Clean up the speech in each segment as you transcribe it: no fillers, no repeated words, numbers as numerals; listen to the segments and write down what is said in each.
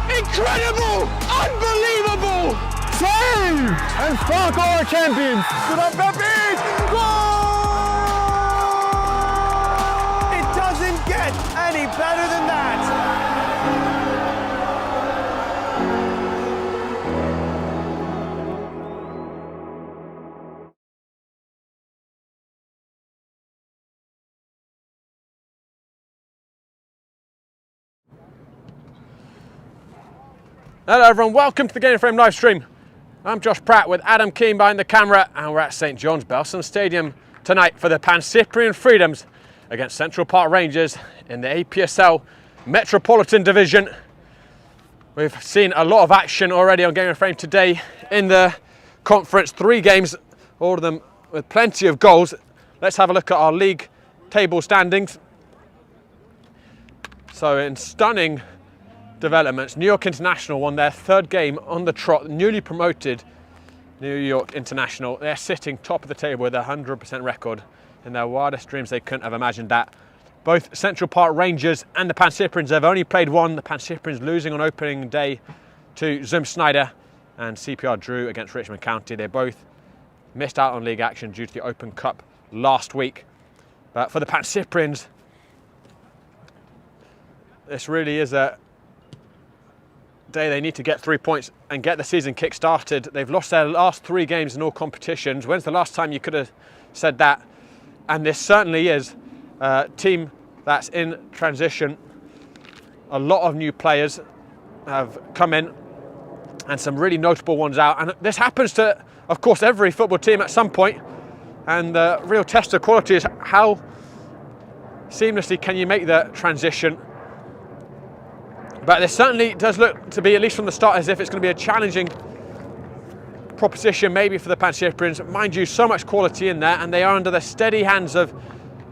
Incredible! Unbelievable! Save! And Spark our champions! Good up, Pepe! Goal! It doesn't get any better than that! Hello everyone, welcome to the Game Frame live stream. I'm Josh Pratt with Adam Keane behind the camera, and we're at St John's Belson Stadium tonight for the Pancyprian Freedoms against Central Park Rangers in the APSL Metropolitan division. We've seen a lot of action already on Game Frame today in the conference, 3 games, all of them with plenty of goals. Let's have a look at our league table standings. So in stunning developments, New York International won their 3rd game on the trot, newly promoted New York International. They're sitting top of the table with a 100% record. In their wildest dreams, they couldn't have imagined that. Both Central Park Rangers and the Pancyprians have only played one. The Pancyprians losing on opening day to Zoom Snyder, and CPR drew against Richmond County. They both missed out on league action due to the Open Cup last week. But for the Pancyprians, this really is a day they need to get 3 points and get the season kick-started. They've lost their last 3 games in all competitions. When's the last time you could have said that? And this certainly is a team that's in transition. A lot of new players have come in and some really notable ones out. And this happens to, of course, every football team at some point. And the real test of quality is how seamlessly can you make the transition. But this certainly does look to be, at least from the start, as if it's going to be a challenging proposition maybe for the Pancyprians. Mind you, so much quality in there, and they are under the steady hands of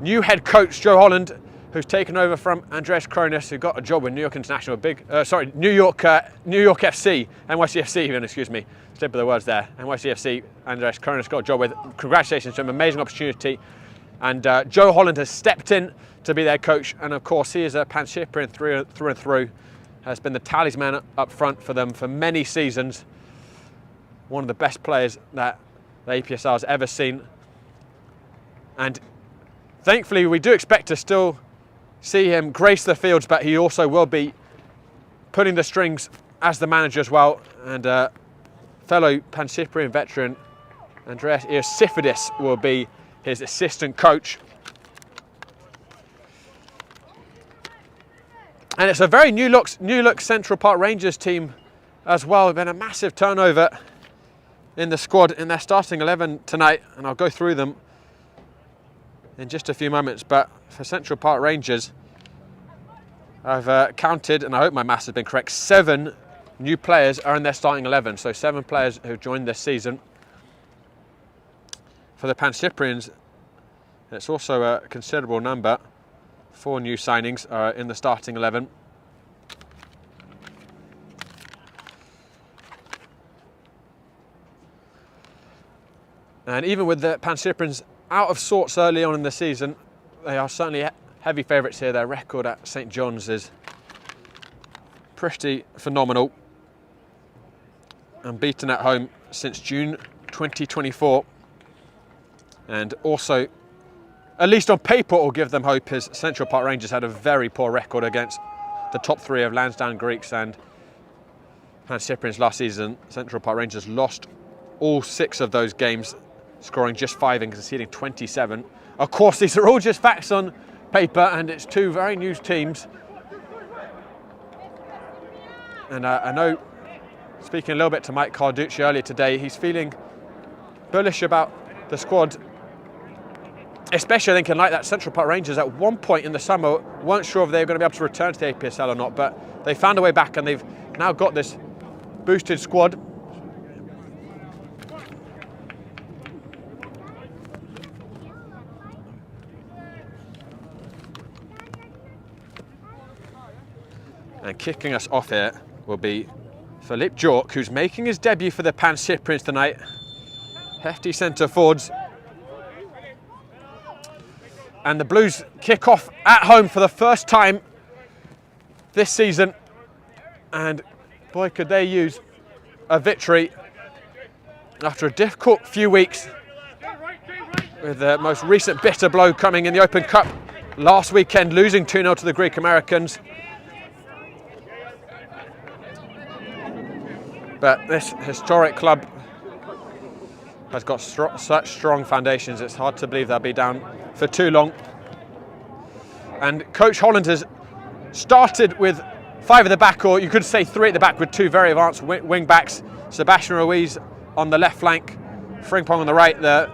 new head coach Joe Holland, who's taken over from Andreas Kronis, who got a job with New York International, New York FC, NYCFC even, excuse me, slip of the words there. NYCFC, Andreas Kronis got a job with. Congratulations to him, amazing opportunity. And Joe Holland has stepped in to be their coach, and of course he is a Pancyprian through and through. Has been the talisman up front for them for many seasons. One of the best players that the APSL has ever seen. And thankfully we do expect to still see him grace the fields, but he also will be pulling the strings as the manager as well. And fellow Pancyprian veteran Andreas Iosifidis will be his assistant coach. And it's a very new look Central Park Rangers team as well. There's been a massive turnover in the squad in their starting 11 tonight, and I'll go through them in just a few moments. But for Central Park Rangers, I've counted, and I hope my maths has been correct, 7 new players are in their starting 11. So 7 players who've joined this season. For the Pancyprians, it's also a considerable number. 4 new signings are in the starting 11. And even with the Pancyprians out of sorts early on in the season, they are certainly heavy favourites here. Their record at St John's is pretty phenomenal. Unbeaten at home since June 2024. And also, at least on paper, will give them hope, as Central Park Rangers had a very poor record against the top 3 of Lansdowne Greeks and Pancyprians last season. Central Park Rangers lost all 6 of those games, scoring just 5 and conceding 27. Of course, these are all just facts on paper, and it's 2 very new teams. And I know, speaking a little bit to Mike Carducci earlier today, he's feeling bullish about the squad. Especially thinking like that Central Park Rangers at one point in the summer weren't sure if they were going to be able to return to the APSL or not, but they found a way back, and they've now got this boosted squad. And kicking us off here will be Philippe Jork, who's making his debut for the Pancyprians tonight. Hefty centre forwards. And the Blues kick off at home for the first time this season. And boy, could they use a victory after a difficult few weeks, with the most recent bitter blow coming in the Open Cup last weekend, losing 2-0 to the Greek Americans. But this historic club has got such strong foundations, it's hard to believe they'll be down for too long. And Coach Holland has started with 5 at the back, or you could say 3 at the back, with 2 very advanced wing backs. Sebastian Ruiz on the left flank, Frimpong on the right. The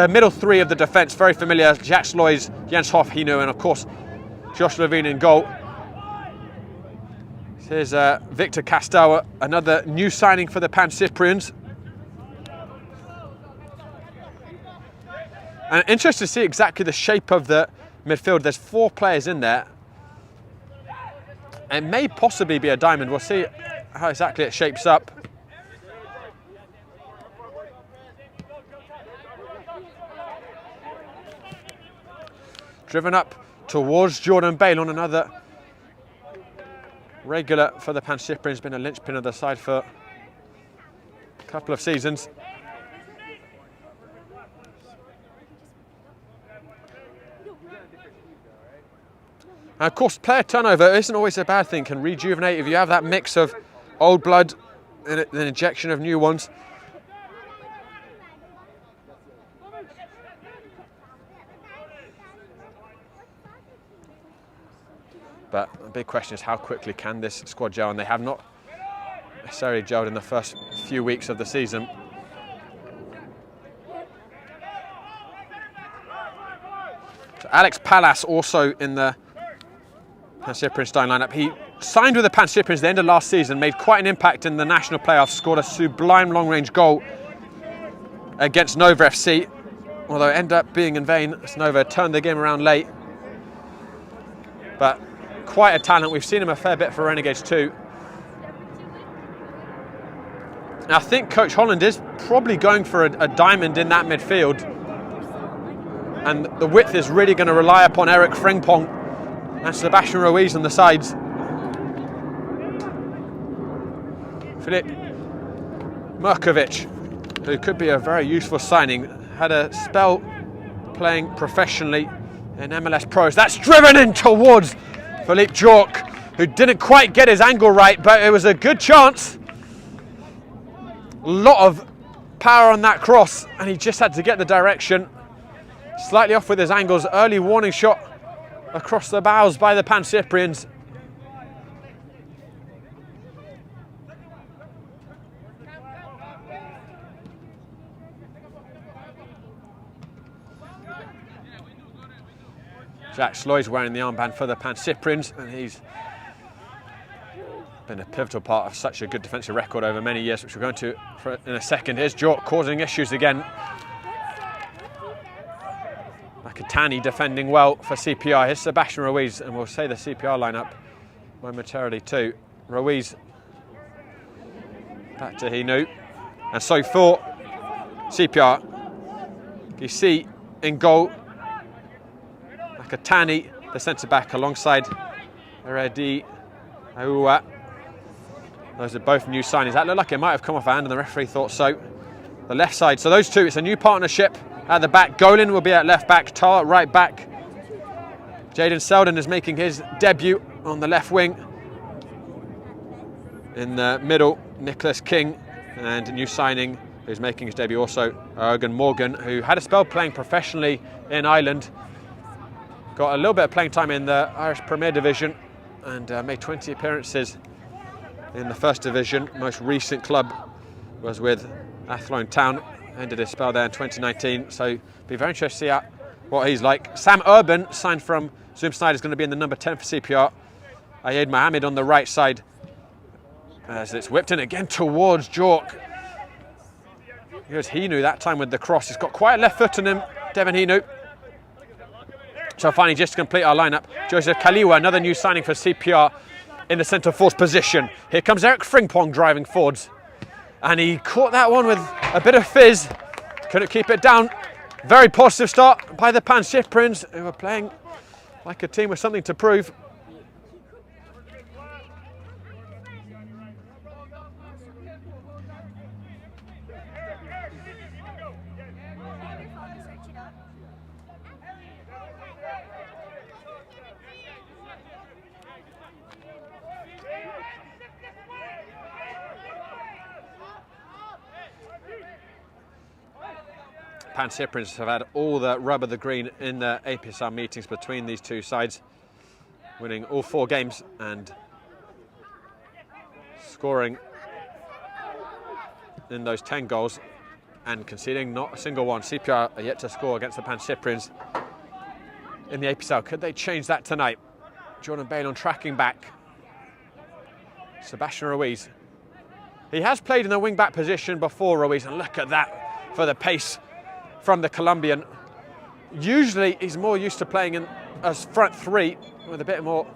middle 3 of the defence, very familiar: Jacques Sloys, Jens Hoff, Hino, and of course Josh Levine in goal. Here's Victor Castal, another new signing for the Pancyprians. And interested to see exactly the shape of the midfield. There's 4 players in there. It may possibly be a diamond. We'll see how exactly it shapes up. Driven up towards Jordan Bale on another regular for the Pancyprians, been a linchpin of the side for a couple of seasons. And of course, player turnover isn't always a bad thing, can rejuvenate if you have that mix of old blood and an injection of new ones. But the big question is, how quickly can this squad gel? And they have not necessarily gelled in the first few weeks of the season. So Alex Pallas also in the Pancyprian starting lineup. He signed with the Pancyprians at the end of last season, made quite an impact in the national playoffs, scored a sublime long-range goal against Nova FC, although it ended up being in vain as Nova turned the game around late. But quite a talent. We've seen him a fair bit for Renegades too. Now, I think Coach Holland is probably going for a diamond in that midfield, and the width is really going to rely upon Eric Frimpong and Sebastian Ruiz on the sides. Filip Murkovic, who could be a very useful signing, had a spell playing professionally in MLS Pros. That's driven in towards Philippe Jork, who didn't quite get his angle right, but it was a good chance. A lot of power on that cross, and he just had to get the direction. Slightly off with his angles. Early warning shot across the bows by the Pancyprians. Jacques Sloys wearing the armband for the Pancyprians, and he's been a pivotal part of such a good defensive record over many years, which we're going to in a second. Here's Jork causing issues again. Makatani defending well for CPR. Here's Sebastian Ruiz, and we'll say the CPR lineup momentarily too. Ruiz back to Hinu, and so for CPR, you see in goal Makatani, the centre back, alongside Eredi Aua. Those are both new signings. That looked like it might have come off a hand, and the referee thought so. The left side, so those two, it's a new partnership. At the back, Golan will be at left back, Tar at right back. Jaden Selden is making his debut on the left wing. In the middle, Nicholas King, and a new signing who's making his debut also, Ergen Morgan, who had a spell playing professionally in Ireland. Got a little bit of playing time in the Irish Premier Division, and made 20 appearances in the First Division. Most recent club was with Athlone Town. Ended his spell there in 2019, so be very interested to see what he's like. Sam Urban, signed from Zoom Snyder, is going to be in the number 10 for CPR. Ayed Mohammed on the right side, as it's whipped in again towards Jork. Here's Hinu, that time with the cross. He's got quite a left foot on him, Devin Hinu. So finally, just to complete our lineup, Joseph Kaliwa, another new signing for CPR in the centre forward position. Here comes Eric Frimpong driving forwards. And he caught that one with a bit of fizz. Couldn't keep it down. Very positive start by the Pancyprians, who are playing like a team with something to prove. Pancyprians have had all the rub of the green in the APSL meetings between these two sides, winning all 4 games and scoring in those 10 goals and conceding not a single one. CPR are yet to score against the Pancyprians in the APSL. Could they change that tonight? Jordan Balon tracking back. Sebastian Ruiz. He has played in the wing-back position before, Ruiz, and look at that for the pace from the Colombian. Usually he's more used to playing in as front 3 with a bit more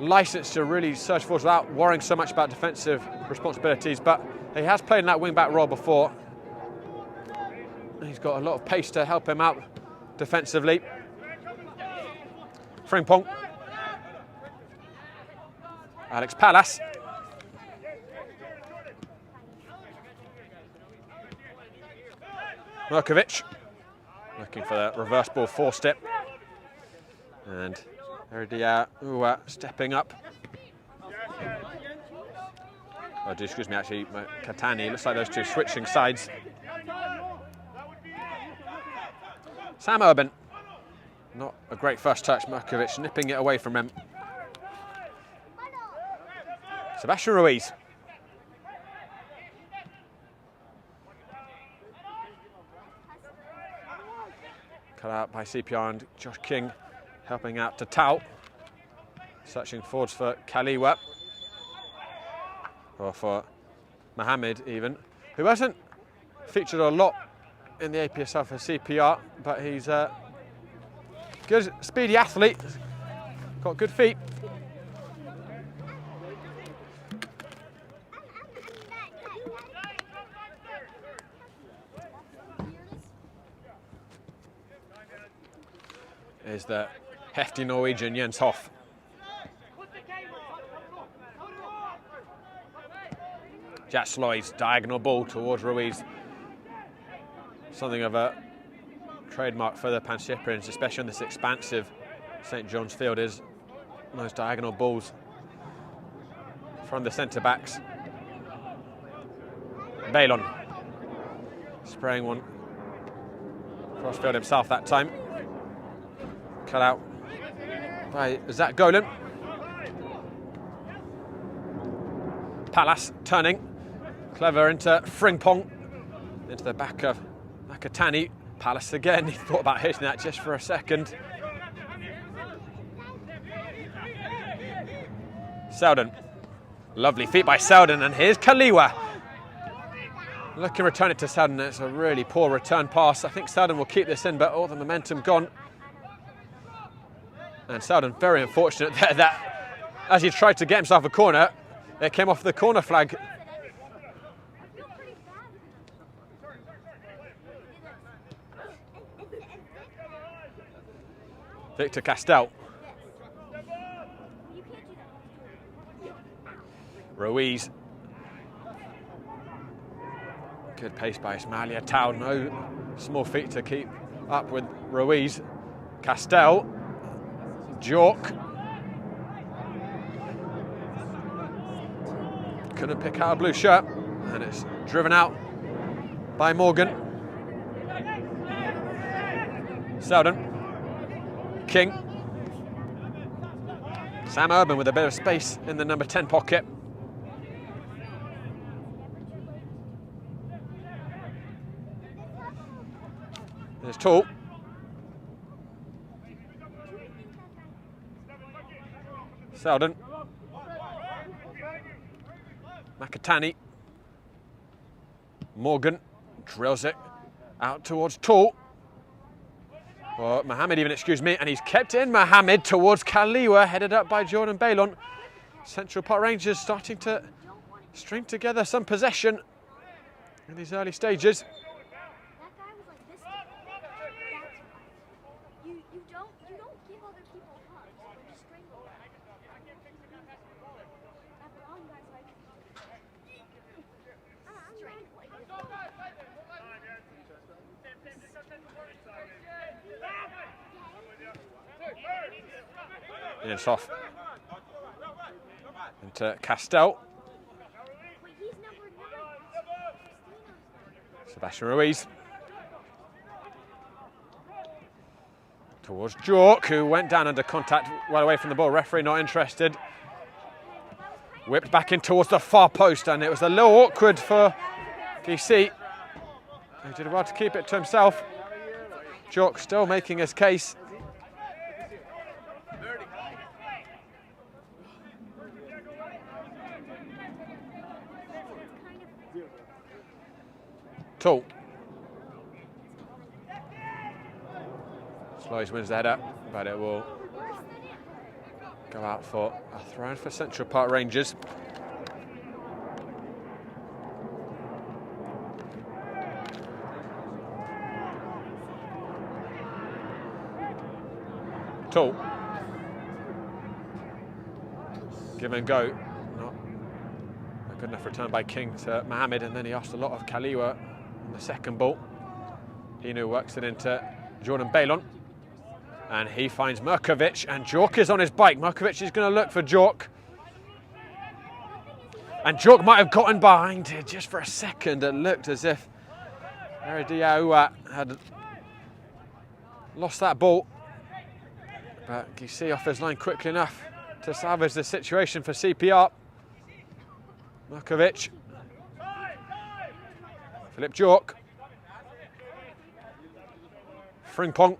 license to really search forwards without worrying so much about defensive responsibilities, but he has played in that wing-back role before. He's got a lot of pace to help him out defensively. Frimpong. Alex Pallas. Murkovic. Looking for the reverse ball 4-step. And Heredia stepping up. Oh, excuse me, actually, Catani. Looks like those two switching sides. Sam Urban. Not a great first touch. Murkovic nipping it away from him. Sebastian Ruiz. Cut out by CPR and Josh King, helping out to Tau. Searching forwards for Kaliwa. Or for Mohamed even, who hasn't featured a lot in the APSL for CPR, but he's a good, speedy athlete, got good feet. Is the hefty Norwegian Jens Hoff. Jack Sloy's diagonal ball towards Ruiz. Something of a trademark for the Pancyprians, especially on this expansive St John's field, is those diagonal balls from the centre-backs. Balon spraying one cross-field himself that time. Cut out by Zach Golan. Pallas turning. Clever into Frimpong. Into the back of Nakatani. Pallas again. He thought about hitting that just for a second. Selden. Lovely feet by Selden, and here's Kaliwa. Looking to return it to Selden. It's a really poor return pass. I think Selden will keep this in, but all the momentum gone. And Selden very unfortunate there that as he tried to get himself a corner, it came off the corner flag. Victor Castell. Ruiz. Good pace by Ismailia Tau. No small feet to keep up with Ruiz. Castell. Jork. Couldn't pick out a blue shirt, and it's driven out by Morgan. Selden. King. Sam Urban with a bit of space in the number 10 pocket. There's Tall. Selden. Nakatani. Morgan drills it out towards Tall. Or Mohamed even, excuse me, and he's kept in Mohamed towards Kaliwa, headed up by Jordan Balon. Central Park Rangers starting to string together some possession in these early stages. It's off into Castell. Sebastian Ruiz. Towards Jork, who went down under contact well away from the ball. Referee not interested. Whipped back in towards the far post, and it was a little awkward for DC. He did well to keep it to himself. Jork still making his case. Tall. Sloys wins the header, but it will go out for a throw for Central Park Rangers. Tall. Give and go. Not a good enough return by King to Mohammed, and then he asked a lot of Kaliwa on the second ball. Inu works it into Jordan Balon. And he finds Murkovic, and Jork is on his bike. Murkovic is going to look for Jork. And Jork might have gotten behind it just for a second. It looked as if Erediaoua had lost that ball. But you see off his line quickly enough to salvage the situation for CPR. Murkovic. Philip Jork. Frimpong.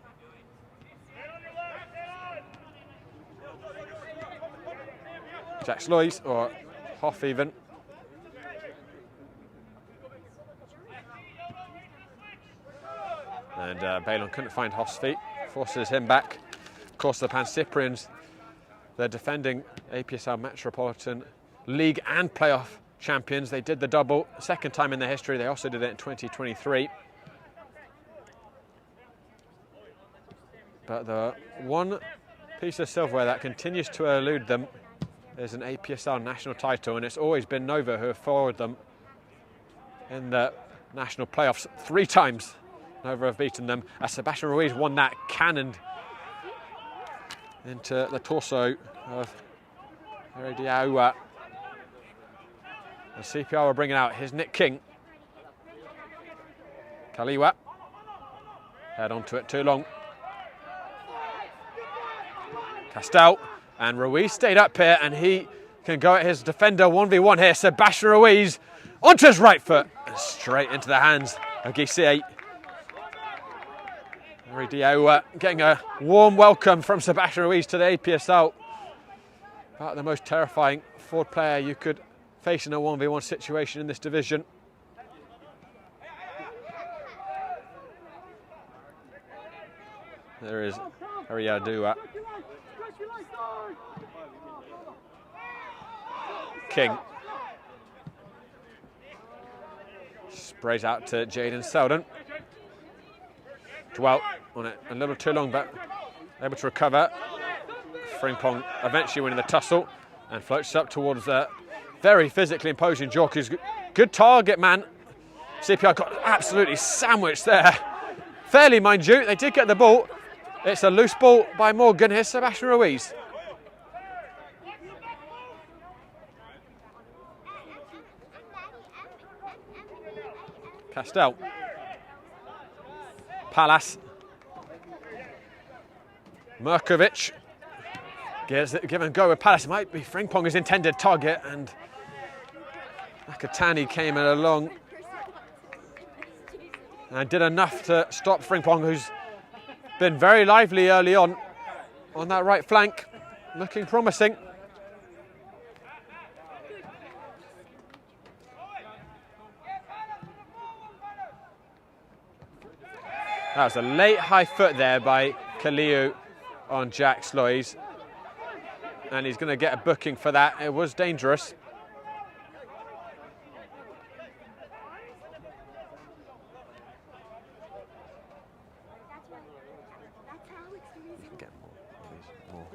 Jack Sloys, or Hoff even. And Balon couldn't find Hoff's feet, forces him back. Of course, the Pancyprians, they're defending APSL Metropolitan League and playoff champions. They did the double, second time in their history. They also did it in 2023. But the one piece of silverware that continues to elude them is an APSL national title, and it's always been Nova who have followed them in the national playoffs 3 times. Nova have beaten them, as Sebastian Ruiz won that cannoned into the torso of Erediaoua. And CPR are bringing out his Nick King. Kaliwa, head onto it too long. Castel. And Ruiz stayed up here, and he can go at his defender 1v1 here. Sebastian Ruiz onto his right foot and straight into the hands of Gisei. Erediaoua getting a warm welcome from Sebastian Ruiz to the APSL. About the most terrifying forward player you could face in a 1v1 situation in this division. There is Erediaoua. King sprays out to Jaden Selden. Dwelt on it a little too long, but able to recover. Frimpong eventually winning the tussle and floats up towards the very physically imposing Jork, who's good target man. CPR got absolutely sandwiched there. Fairly, mind you, they did get the ball. It's a loose ball by Morgan. Here's Sebastian Ruiz. Castel. Palace. Murkovic. Give and go with Palace. It might be Frimpong's intended target, and Nakatani came in along and did enough to stop Frimpong, who's been very lively early on that right flank, looking promising. That was a late high foot there by Kaliu on Jack Sloys, and he's going to get a booking for that. It was dangerous. Get more, please, more.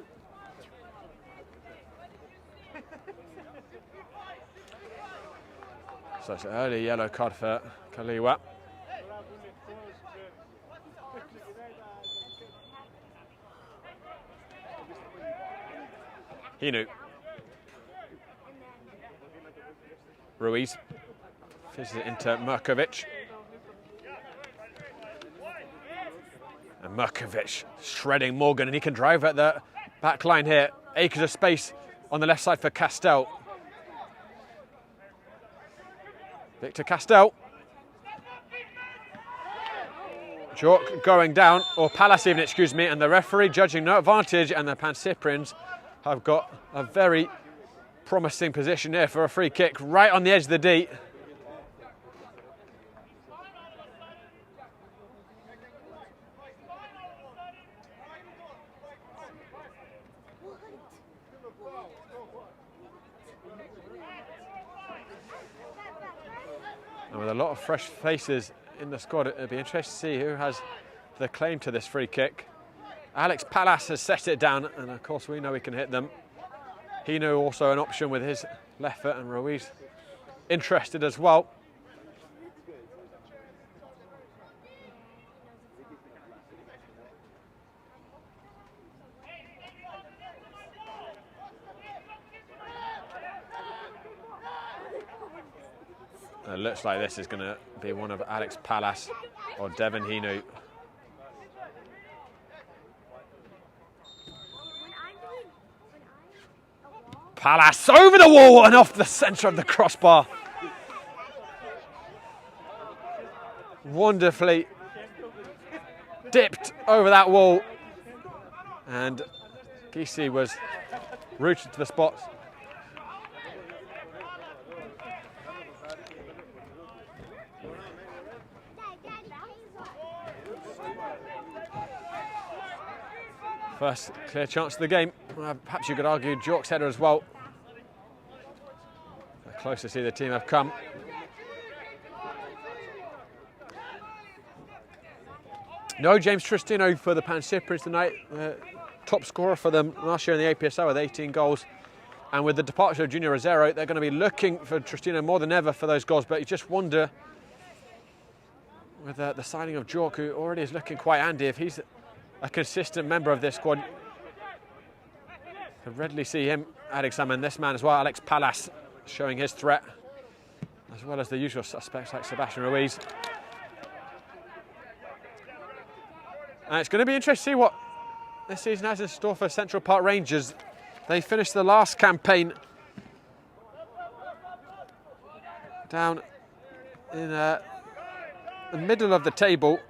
So it's an early yellow card for Kaliwa. Hinu. Ruiz fishes it into Murkovic. And Murkovic shredding Morgan, and he can drive at the back line here. Acres of space on the left side for Castell. Victor Castell. Jork going down, or Palace even, excuse me, and the referee judging no advantage, and the Pancyprians have got a very promising position here for a free kick right on the edge of the D. And with a lot of fresh faces in the squad, it'll be interesting to see who has the claim to this free kick. Alex Palace has set it down, and of course we know he can hit them. Hino also an option with his left foot, and Ruiz interested as well. It looks like this is going to be one of Alex Palace or Devin Hino. Palace over the wall and off the centre of the crossbar. Wonderfully dipped over that wall, and Gisi was rooted to the spot. First clear chance of the game. Perhaps you could argue Jork's header as well. The closest either team have come. No James Tristino for the Pancyprians tonight. Top scorer for them last year in the APSL with 18 goals. And with the departure of Junior Rosero, they're going to be looking for Tristino more than ever for those goals. But you just wonder, with the signing of Jork, who already is looking quite handy, if he's a consistent member of this squad. Can readily see him examine this man as well, Alex Palace, showing his threat, as well as the usual suspects like Sebastian Ruiz. And it's going to be interesting to see what this season has in store for Central Park Rangers. They finished the last campaign down in the middle of the table.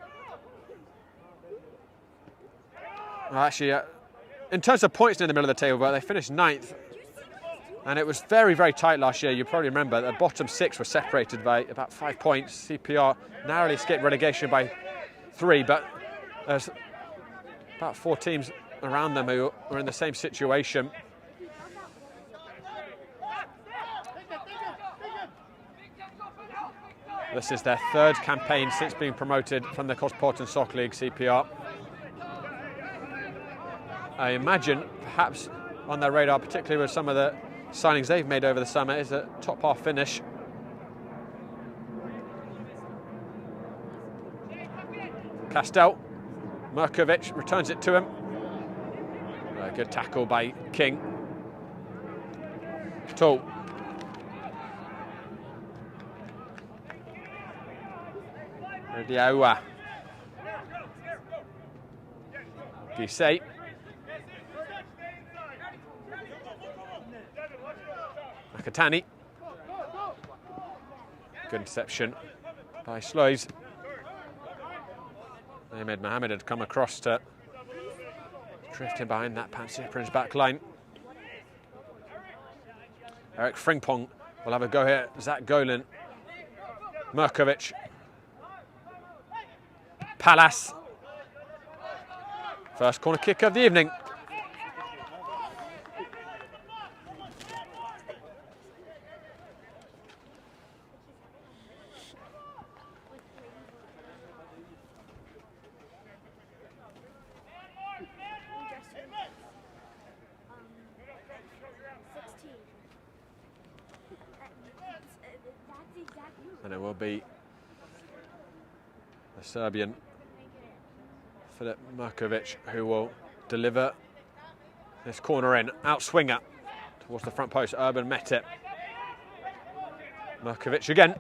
Well, actually, in terms of points near the middle of the table, but they finished 9th. And it was very, very tight last year. You probably remember the bottom 6 were separated by about 5 points. CPR narrowly escaped relegation by 3, but there's about 4 teams around them who were in the same situation. This is their 3rd campaign since being promoted from the Metropolitan Soccer League, CPR. I imagine perhaps on their radar, particularly with some of the signings they've made over the summer, is a top half finish. Castell, Murkovic returns it to him. A good tackle by King. Tall. Diawa. Gisei. Nakatani. Good interception by Sloys. Ahmed Mohammed had come across to drift in behind that Pancyprian's back line. Eric Frimpong will have a go here. Zach Golan. Murkovic. Palace. First corner kick of the evening. And it will be the Serbian Filip Murkovic who will deliver this corner in. Outswinger towards the front post. Urban met it. Murkovic again.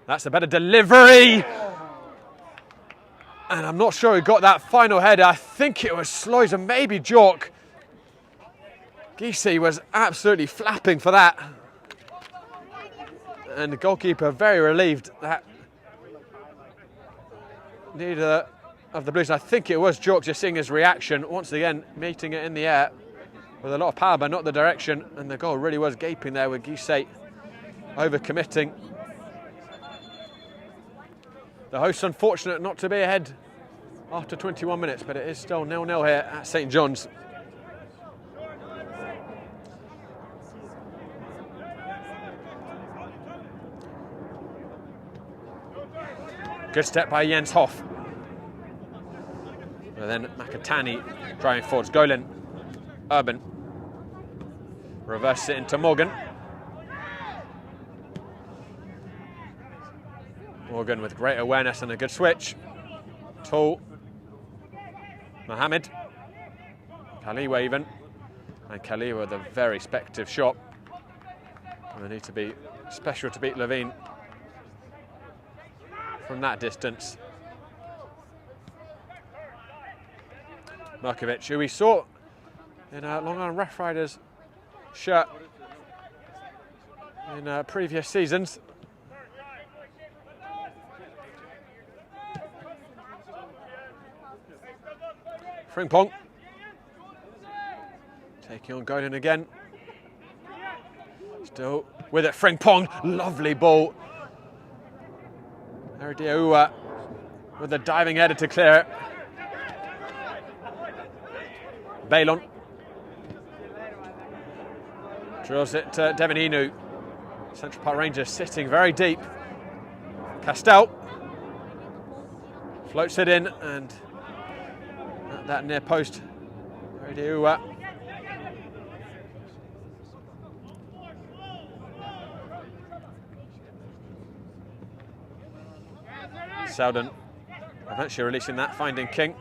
That's a better delivery. And I'm not sure who got that final header. I think it was Sloys and maybe Jork. Gisi was absolutely flapping for that. And the goalkeeper very relieved that neither of the Blues, I think it was Jork, just seeing his reaction, once again meeting it in the air with a lot of power but not the direction, and the goal really was gaping there with Gisi over-committing. The hosts unfortunate not to be ahead after 21 minutes, but it is still 0-0 here at St John's. Good step by Jens Hoff. And then Makatani driving forwards. Golan, Urban. Reverse it into Morgan. Morgan with great awareness and a good switch. Tall. Mohammed. Kaliwa even. And Kaliwa with a very speculative shot. And they need to be special to beat Levine from that distance. Markovic, who we saw in a Long Island Rough Riders shirt in previous seasons. Frimpong taking on Golan again. Still with it, Frimpong, lovely ball. Aridiaua with a diving header to clear it. Bailon drills it to Devin Inu. Central Park Rangers sitting very deep. Castell floats it in, and at that near post, Aridiaua. Selden eventually releasing that, finding King.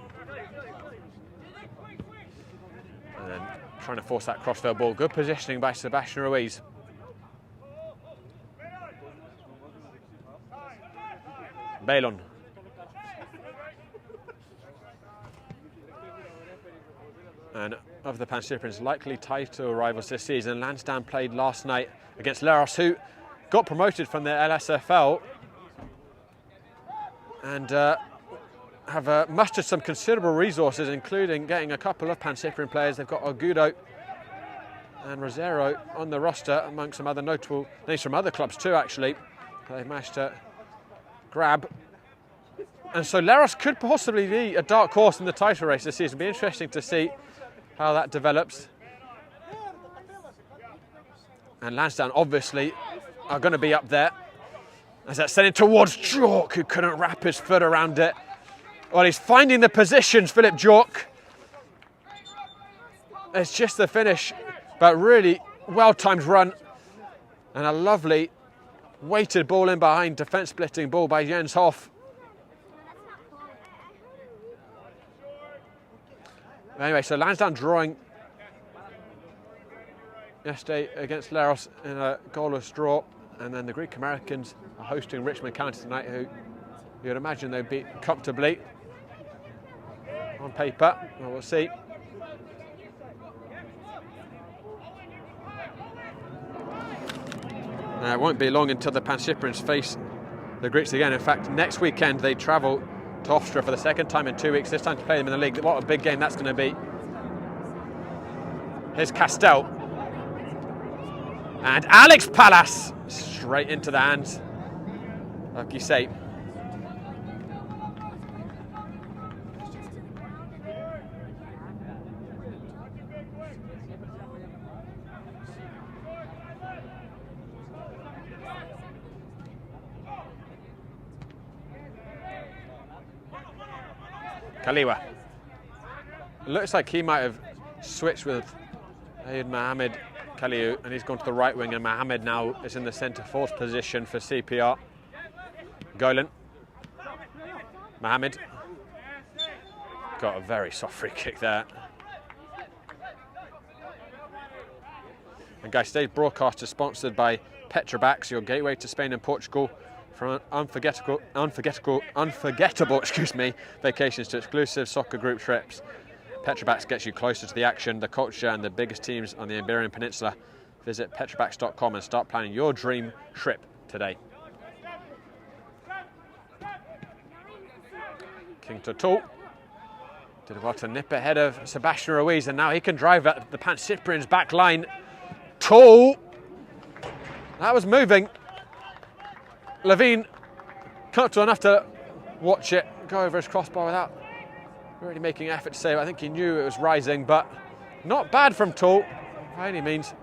And then trying to force that crossfield ball. Good positioning by Sebastian Ruiz. Bailon. And of the Pancyprians' likely title rivals this season, Lansdowne played last night against Leros, who got promoted from the LSFL and have mustered some considerable resources, including getting a couple of Pancyprian players. They've got Agudo and Rosero on the roster, amongst some other notable names from other clubs too, actually. They've managed to grab. And so Leros could possibly be a dark horse in the title race this season. It'll be interesting to see how that develops. And Lansdowne obviously are going to be up there, as that's sent it towards Jork, who couldn't wrap his foot around it. Well, he's finding the positions, Philip Jork. It's just the finish, but really well-timed run. And a lovely weighted ball in behind, defence-splitting ball by Jens Hoff. Anyway, so Lansdowne drawing yesterday against Leros in a goalless draw. And then the Greek Americans are hosting Richmond County tonight, who you'd imagine they'd beat comfortably on paper. Well, we'll see. It won't be long until the Pancyprians face the Greeks again. In fact, next weekend they travel to Austria for the second time in 2 weeks, this time to play them in the league. What a big game that's going to be. Here's Castell. And Alex Pallas straight into the hands of Gisi. Kaliwa. It looks like he might have switched with Ayed Mohammed Kaliu, and he's gone to the right wing, and Mohammed now is in the centre forward position for CPR. Golan. Mohammed. Got a very soft free kick there. And guys, today's broadcast is sponsored by Petrobax, your gateway to Spain and Portugal. From unforgettable vacations to exclusive soccer group trips, Petrobax gets you closer to the action, the culture and the biggest teams on the Iberian Peninsula. Visit petrobax.com and start planning your dream trip today. King Totul did well to nip ahead of Sebastian Ruiz, and now he can drive at the Pancyprian's back line. Tool, that was moving. Levine comfortable enough to watch it go over his crossbar without really making an effort to save. I think he knew it was rising, but not bad from Tool by any means.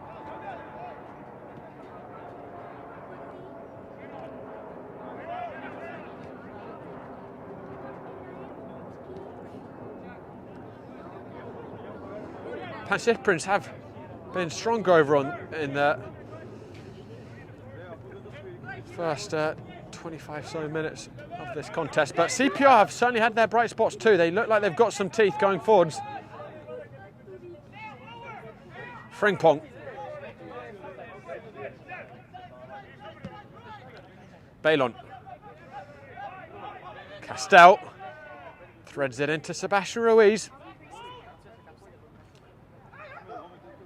Pancyprians have been strong over in the first 25 so minutes of this contest, but CPR have certainly had their bright spots too. They look like they've got some teeth going forwards. Frimpong. Bailon. Castel threads it into Sebastian Ruiz.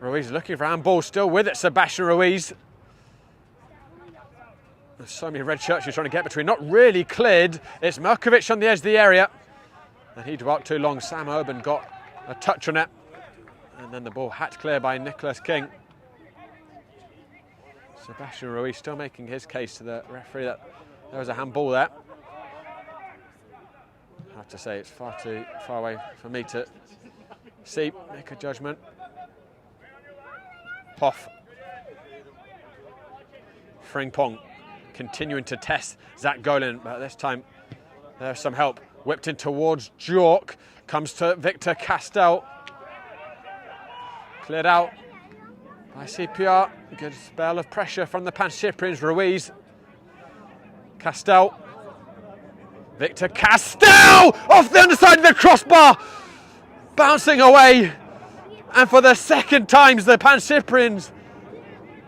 Ruiz looking for handball, still with it, Sebastian Ruiz. There's so many red shirts he's trying to get between, not really cleared. It's Merkovic on the edge of the area. And he dwelt too long. Sam Urban got a touch on it. And then the ball hacked clear by Nicholas King. Sebastian Ruiz still making his case to the referee that there was a handball there. I have to say it's far too far away for me to see, make a judgment. Hoff. Frimpong continuing to test Zach Golan, but this time there's some help. Whipped in towards Jork, comes to Victor Castel. Cleared out by CPR. Good spell of pressure from the Pancyprians. Ruiz. Castel. Victor Castel off the underside of the crossbar, bouncing away. And for the second time, the Pancyprians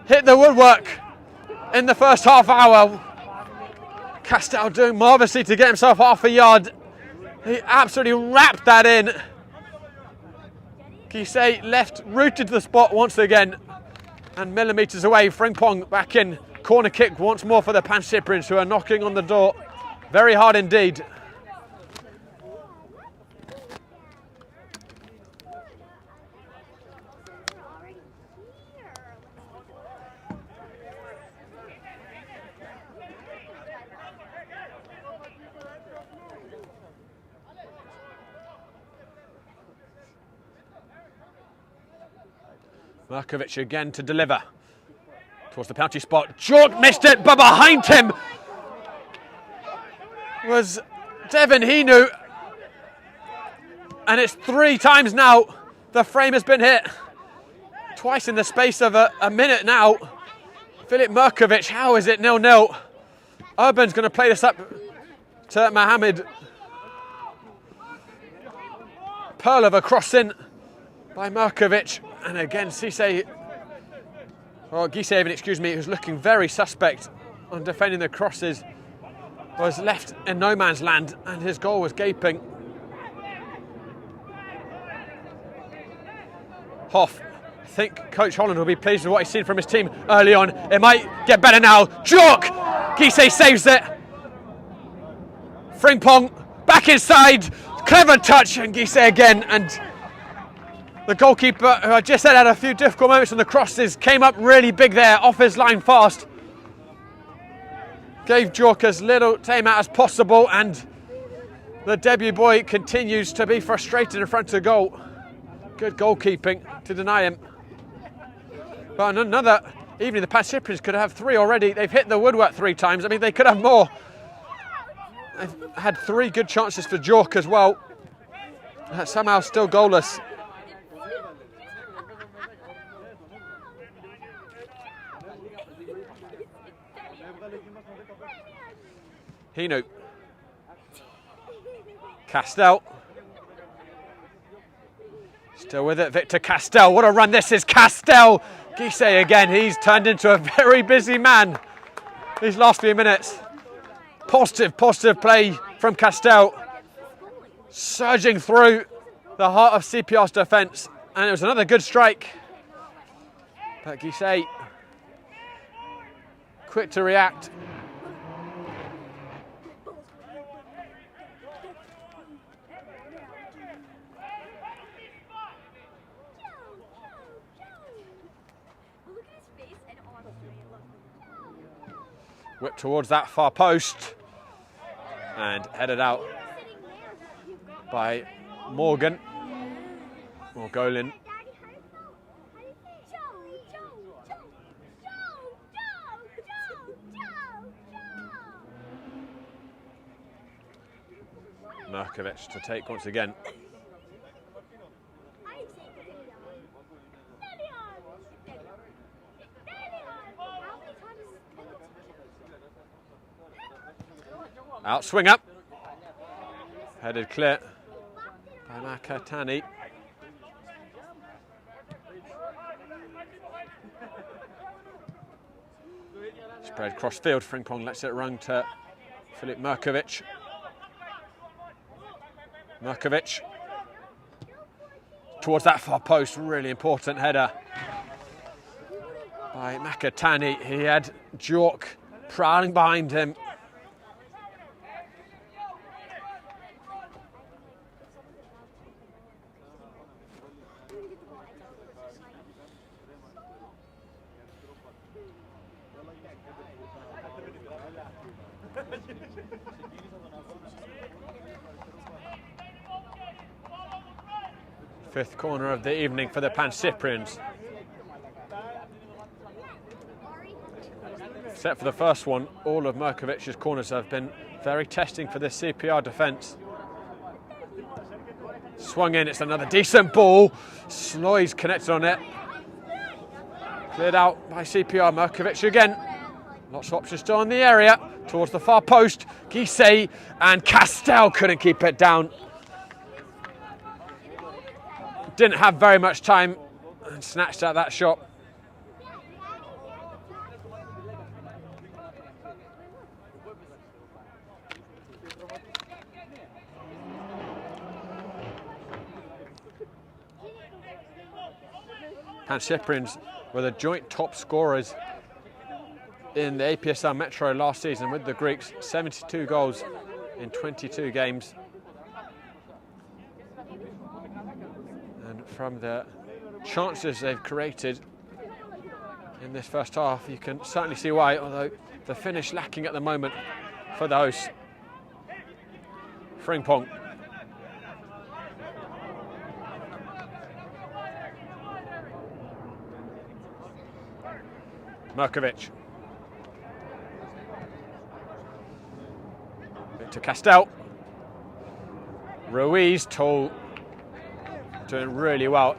hit the woodwork in the first half hour. Castel doing marvellously to get himself half a yard. He absolutely wrapped that in. Guisset left rooted to the spot once again. And millimetres away, Frimpong back in. Corner kick once more for the Pancyprians, who are knocking on the door very hard indeed. Merkovic again to deliver towards the penalty spot. Jork missed it, but behind him was Devin Hinu. And it's 3 times now the frame has been hit. Twice in the space of a minute now. Filip Merkovic, how is it 0-0? Urban's going to play this up to Mohamed. Pearl of a cross in by Merkovic. And again, Guisset, who's looking very suspect on defending the crosses, was left in no man's land and his goal was gaping. Hoff, I think Coach Holland will be pleased with what he's seen from his team early on. It might get better now. Jork! Guisset saves it. Frimpong back inside. Clever touch, and Guisset again. And the goalkeeper, who I just said had a few difficult moments on the crosses, came up really big there, off his line fast. Gave Jork as little time out as possible, and the debut boy continues to be frustrated in front of goal. Good goalkeeping to deny him. But another evening, the Pancyprians could have 3 already. They've hit the woodwork 3 times. I mean, they could have more. They've had 3 good chances for Jork as well. Somehow still goalless. Hinu. Castel. Still with it, Victor Castel. What a run this is, Castel. Guisset again, he's turned into a very busy man these last few minutes. Positive play from Castell. Surging through the heart of CPR's defence. And it was another good strike. But Guisset, quick to react. Whipped towards that far post and headed out by Morgan. Morgolin. Merkovic to take once again. Out swing up. Headed clear by Makatani. Spread cross field. Frimpong lets it run to Filip Merkovic. Merkovic towards that far post. Really important header by Makatani. He had Jork prowling behind him. Fifth corner of the evening for the Pancyprians. Except for the first one, all of Merkovic's corners have been very testing for this CPR defence. Swung in, it's another decent ball. Sloy's connected on it. Cleared out by CPR. Merkovic again. Lots of options still in the area. Towards the far post. Guisset and Castell couldn't keep it down. Didn't have very much time and snatched out that shot. Pancyprians were the joint top scorers in the APSL Metro last season with the Greeks. 72 goals in 22 games. And from the chances they've created in this first half, you can certainly see why, although the finish lacking at the moment for the hosts. Frimpong. Merkovic. To Castell. Ruiz, tall, doing really well.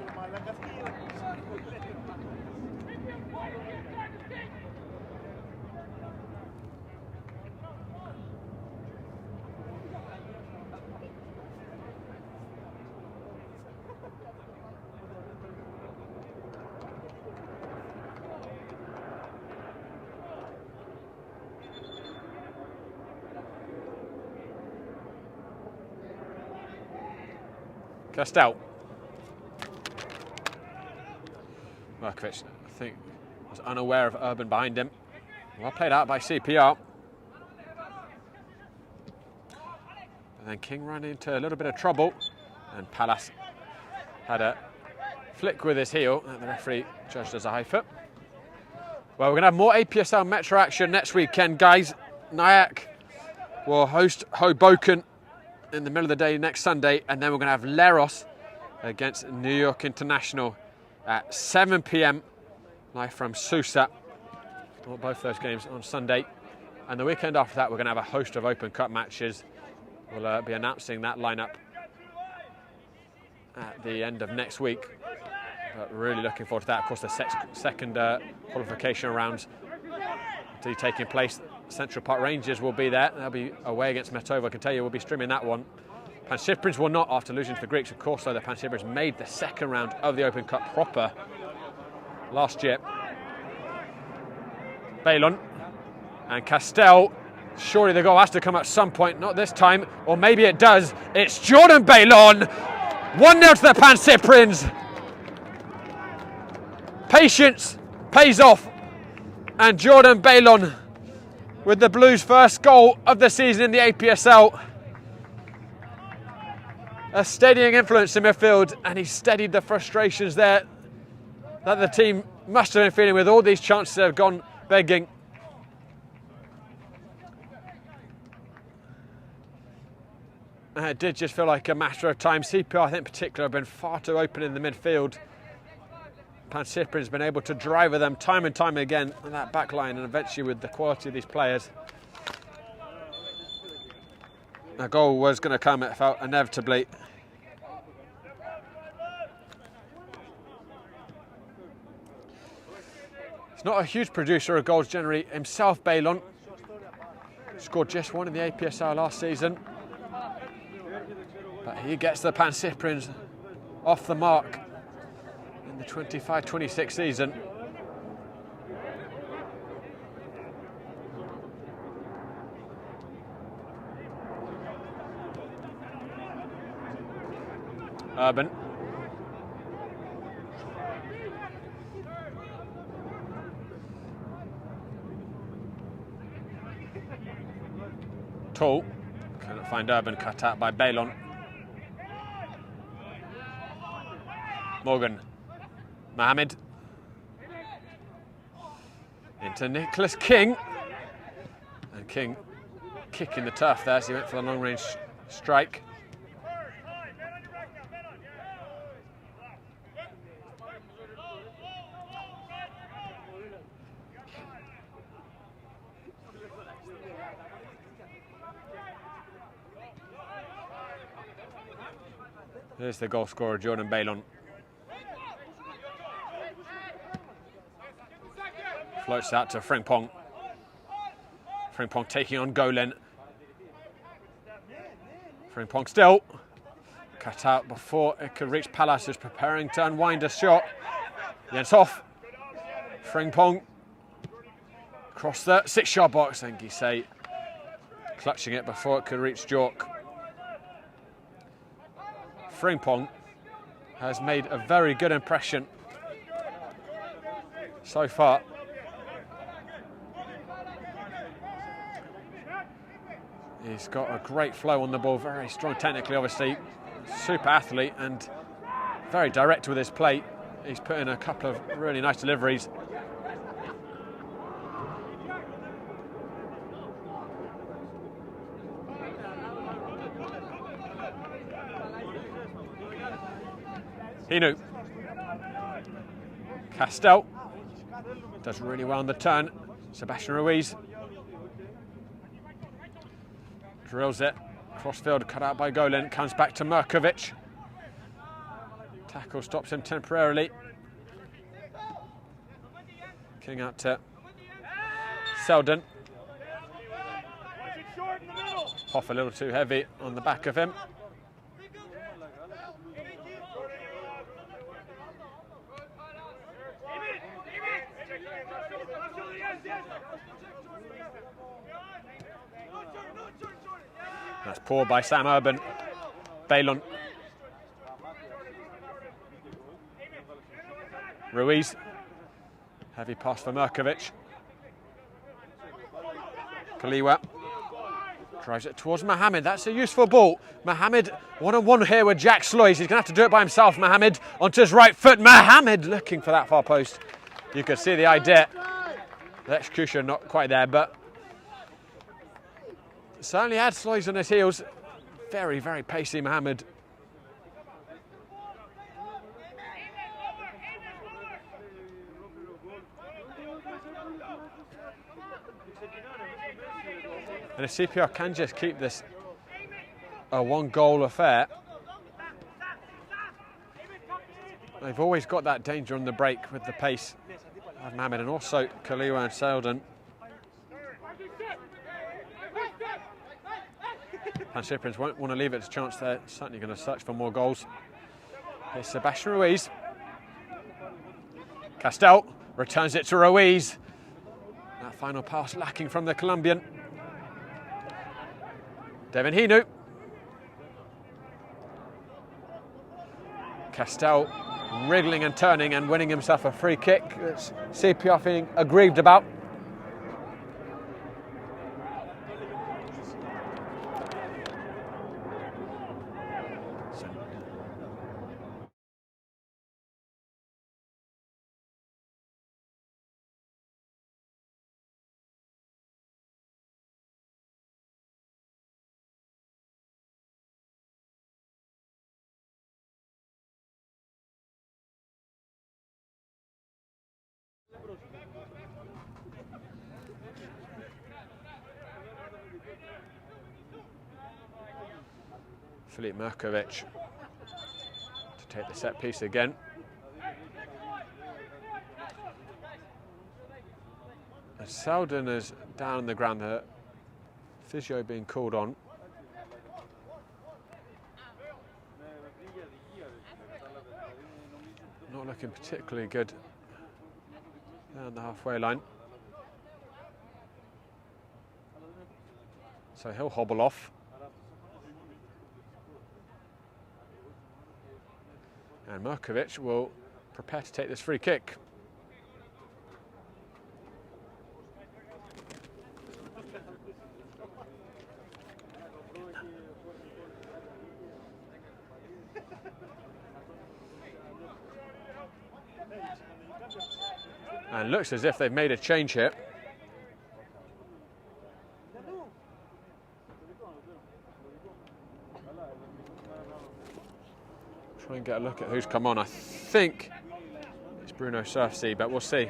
Castell. Merkovic, I think, was unaware of Urban behind him. Well played out by CPR. And then King ran into a little bit of trouble, and Palace had a flick with his heel, and the referee judged as a high foot. Well, we're going to have more APSL Metro action next weekend, guys. Nyack will host Hoboken in the middle of the day next Sunday, and then we're going to have Leros against New York International at 7 p.m. live from Susa. Both those games on Sunday, and the weekend after that we're going to have a host of Open Cup matches. We'll be announcing that lineup at the end of next week, but really looking forward to that. Of course, the second qualification rounds to be taking place. Central Park Rangers will be there. They'll be away against Metova. I can tell you we'll be streaming that one. Pancyprians will not, after losing to the Greeks. Of course, though, the Pancyprians made the second round of the Open Cup proper last year. Balon and Castell Surely the goal has to come at some point, not this time, or maybe it does. It's Jordan Baylon, 1-0 to the Pancyprians. Patience pays off, and Jordan Baylon with the Blues' first goal of the season in the APSL. A steadying influence in midfield, and he steadied the frustrations there that the team must have been feeling with all these chances that have gone begging. And it did just feel like a matter of time. CPR, I think in particular, have been far too open in the midfield. Pancyprian's been able to drive with them time and time again in that back line, and eventually with the quality of these players. A goal was going to come, it felt, inevitably. He's not a huge producer of goals generally himself, Baylon. Scored just one in the APSL last season. But he gets the Pancyprians off the mark in the 25-26 season. Urban. Tall. Cannot find Urban, cut out by Baylon. Morgan. Mohamed. Into Nicholas King. And King kicking the turf there as he went for the long range strike. There's the goal scorer, Jordan Baylon. Floats out to Frimpong. Frimpong taking on Golan. Frimpong still. Cut out before it could reach Palace, who's preparing to unwind a shot. Jens off. Frimpong. Across the 6-yard box, and Gissé clutching it before it could reach Jork. Frimpong has made a very good impression so far. He's got a great flow on the ball, very strong technically, obviously, super athlete and very direct with his play. He's put in a couple of really nice deliveries. Hinu. Castell does really well on the turn. Sebastian Ruiz drills it. Crossfield cut out by Golan. Comes back to Merkovic. Tackle stops him temporarily. King out to Selden. Off a little too heavy on the back of him. That's poor by Sam Urban. Baylon. Ruiz. Heavy pass for Merkovic. Kaliwa. Drives it towards Mohamed. That's a useful ball. Mohamed one-on-one here with Jack Sloys. He's going to have to do it by himself. Mohamed onto his right foot. Mohamed looking for that far post. You can see the idea. The execution not quite there, but certainly had Sloys on his heels. Very, very pacey Mohamed. And if CPR can just keep this a one-goal affair, they've always got that danger on the break with the pace of Mohamed and also Kaliwa and Selden. Pancyprians won't want to leave it to chance. They're certainly going to search for more goals. Here's Sebastian Ruiz. Castell returns it to Ruiz. That final pass lacking from the Colombian. Devin Hinu. Castell wriggling and turning and winning himself a free kick. That's CPR feeling aggrieved about. Filip Merkovic to take the set piece again. As Selden is down on the ground, the physio being called on. Not looking particularly good down the halfway line. So he'll hobble off. And Merkovic will prepare to take this free kick. And looks as if they've made a change here. Try and get a look at who's come on. I think it's Bruno Surfsea, but we'll see.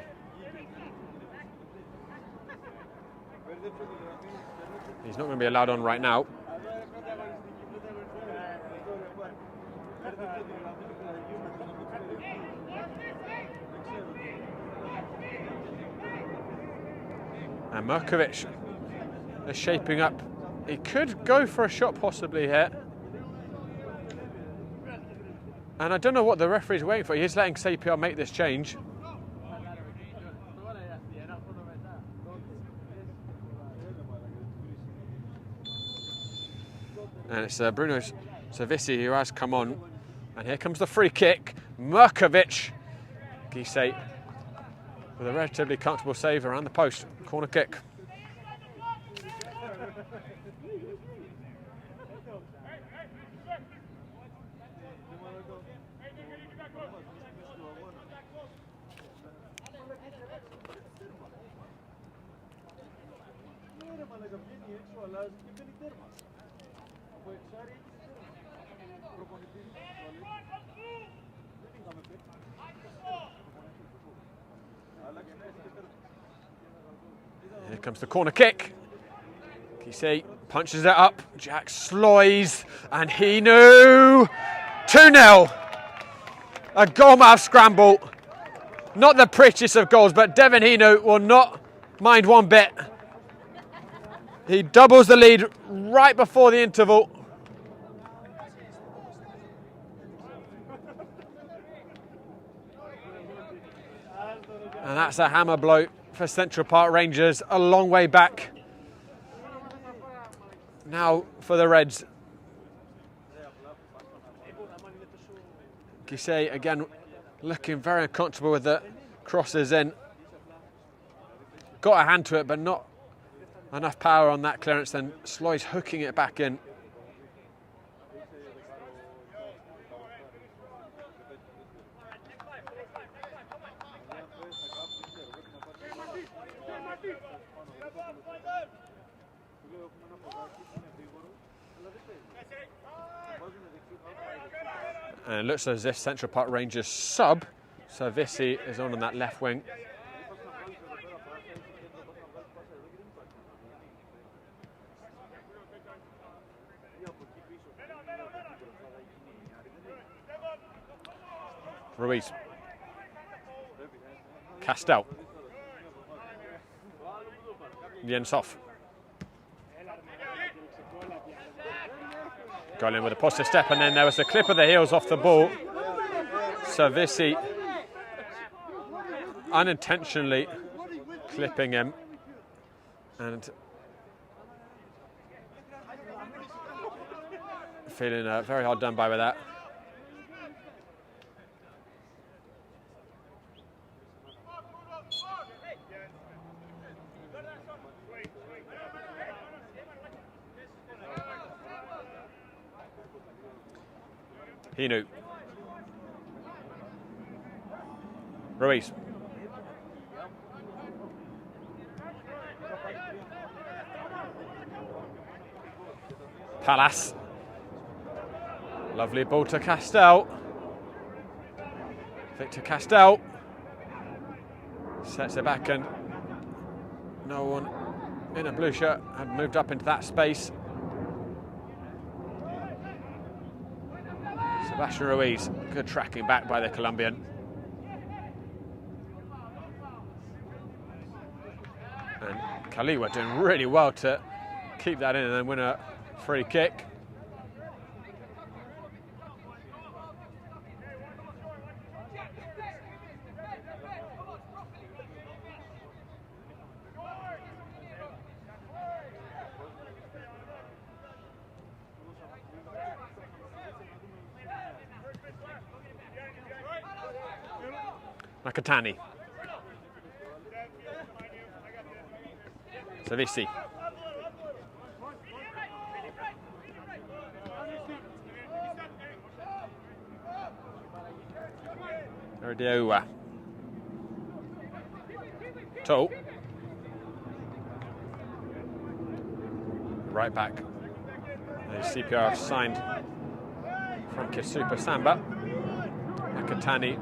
He's not going to be allowed on right now. And Merkovic is shaping up. He could go for a shot possibly here. And I don't know what the referee's waiting for. He's letting CPR make this change. And it's Bruno Savisi who has come on. And here comes the free kick. Merkovic, Gise, with a relatively comfortable save around the post. Corner kick. Here comes the corner kick. Gise punches it up. Jack Sloys, and he knew 2-0. A goal-mouth scramble. Not the prettiest of goals, but Devin Hinu will not mind one bit. He doubles the lead right before the interval. And that's a hammer blow for Central Park Rangers, a long way back. Now for the Reds. Gise again looking very uncomfortable with the crosses in. Got a hand to it, but not enough power on that clearance, then Sloy's hooking it back in. And it looks as if Central Park Rangers sub, Savisi is on that left wing. Ruiz. Castell. Jensov. Going in with a positive step, and then there was a clip of the heels off the ball. Savisi unintentionally clipping him. And Feeling very hard done by with that. Hinu. Ruiz. Palace. Lovely ball to Castell. Victor Castell. Sets it back and no one in a blue shirt had moved up into that space. Sebastian Ruiz, good tracking back by the Colombian. And Kaliwa doing really well to keep that in and then win a free kick. Nakatani. Savisi. Erdeua. To. Right back. The CPR signed from Kisupa Samba. Nakatani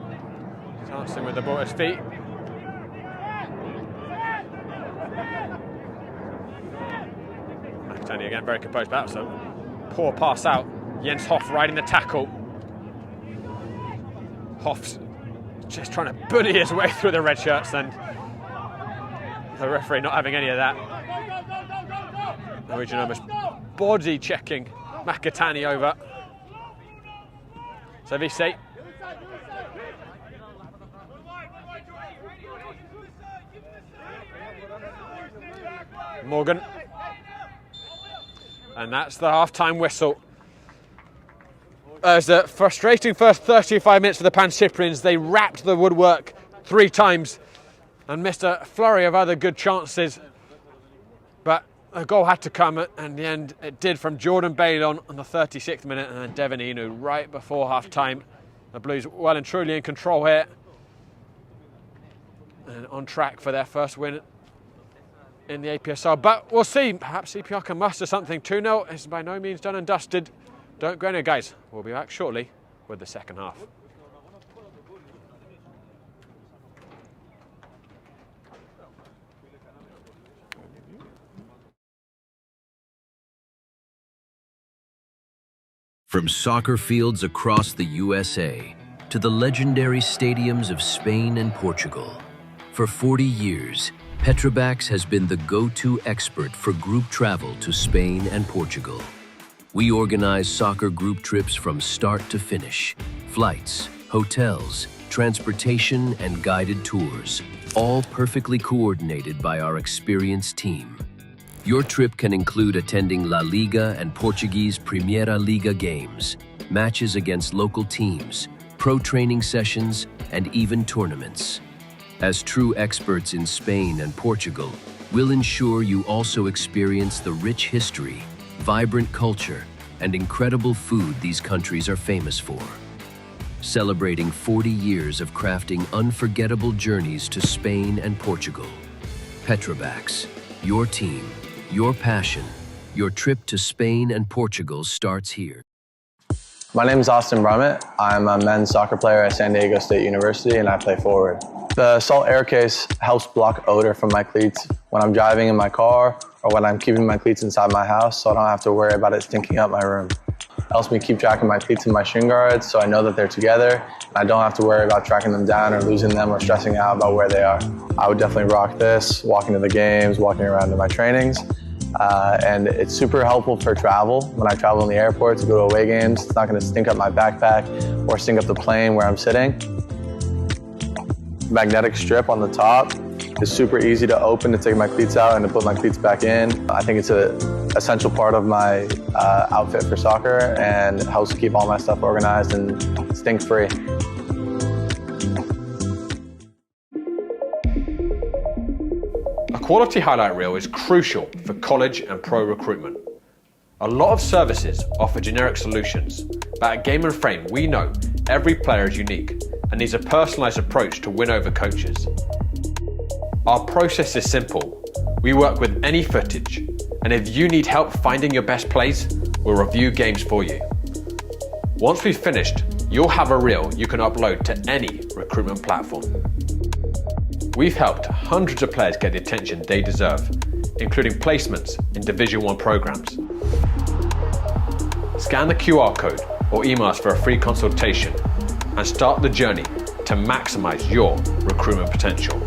dancing with the ball at his feet. Nakatani again very composed, but that was a poor pass out. Jens Hoff riding the tackle. Hoff's just trying to bully his way through the red shirts and the referee not having any of that. Norwegian almost body checking Nakatani over. Savisi. Morgan. And that's the half-time whistle. It was a frustrating first 35 minutes for the Pancyprians. They wrapped the woodwork 3 times and missed a flurry of other good chances. But a goal had to come, and in the end it did from Jordan Bailon on the 36th minute, and then Devin Inu right before half-time. The Blues well and truly in control here and on track for their first win in the APSL, but we'll see. Perhaps CPR can muster something. 2-0 is by no means done and dusted. Don't go anywhere, guys. We'll be back shortly with the second half. From soccer fields across the USA to the legendary stadiums of Spain and Portugal, for 40 years, Petrobax has been the go-to expert for group travel to Spain and Portugal. We organize soccer group trips from start to finish. Flights, hotels, transportation, and guided tours, all perfectly coordinated by our experienced team. Your trip can include attending La Liga and Portuguese Primeira Liga games, matches against local teams, pro training sessions, and even tournaments. As true experts in Spain and Portugal, we'll ensure you also experience the rich history, vibrant culture, and incredible food these countries are famous for. Celebrating 40 years of crafting unforgettable journeys to Spain and Portugal. Petrobax, your team, your passion, your trip to Spain and Portugal starts here. My name is Austin Brummett. I'm a men's soccer player at San Diego State University, and I play forward. The Salt Air Case helps block odor from my cleats when I'm driving in my car or when I'm keeping my cleats inside my house, so I don't have to worry about it stinking up my room. It helps me keep track of my cleats and my shin guards, so I know that they're together, and I don't have to worry about tracking them down or losing them or stressing out about where they are. I would definitely rock this, walking to the games, walking around to my trainings. And it's super helpful for travel. When I travel in the airport to go to away games, it's not going to stink up my backpack or stink up the plane where I'm sitting. Magnetic strip on the top is super easy to open to take my cleats out and to put my cleats back in. I think it's a essential part of my outfit for soccer and helps keep all my stuff organized and stink-free. A quality highlight reel is crucial for college and pro recruitment. A lot of services offer generic solutions, but at Game & Frame we know every player is unique and needs a personalised approach to win over coaches. Our process is simple. We work with any footage, and if you need help finding your best plays, we'll review games for you. Once we've finished, you'll have a reel you can upload to any recruitment platform. We've helped hundreds of players get the attention they deserve, including placements in Division 1 programs. Scan the QR code or email us for a free consultation and start the journey to maximize your recruitment potential.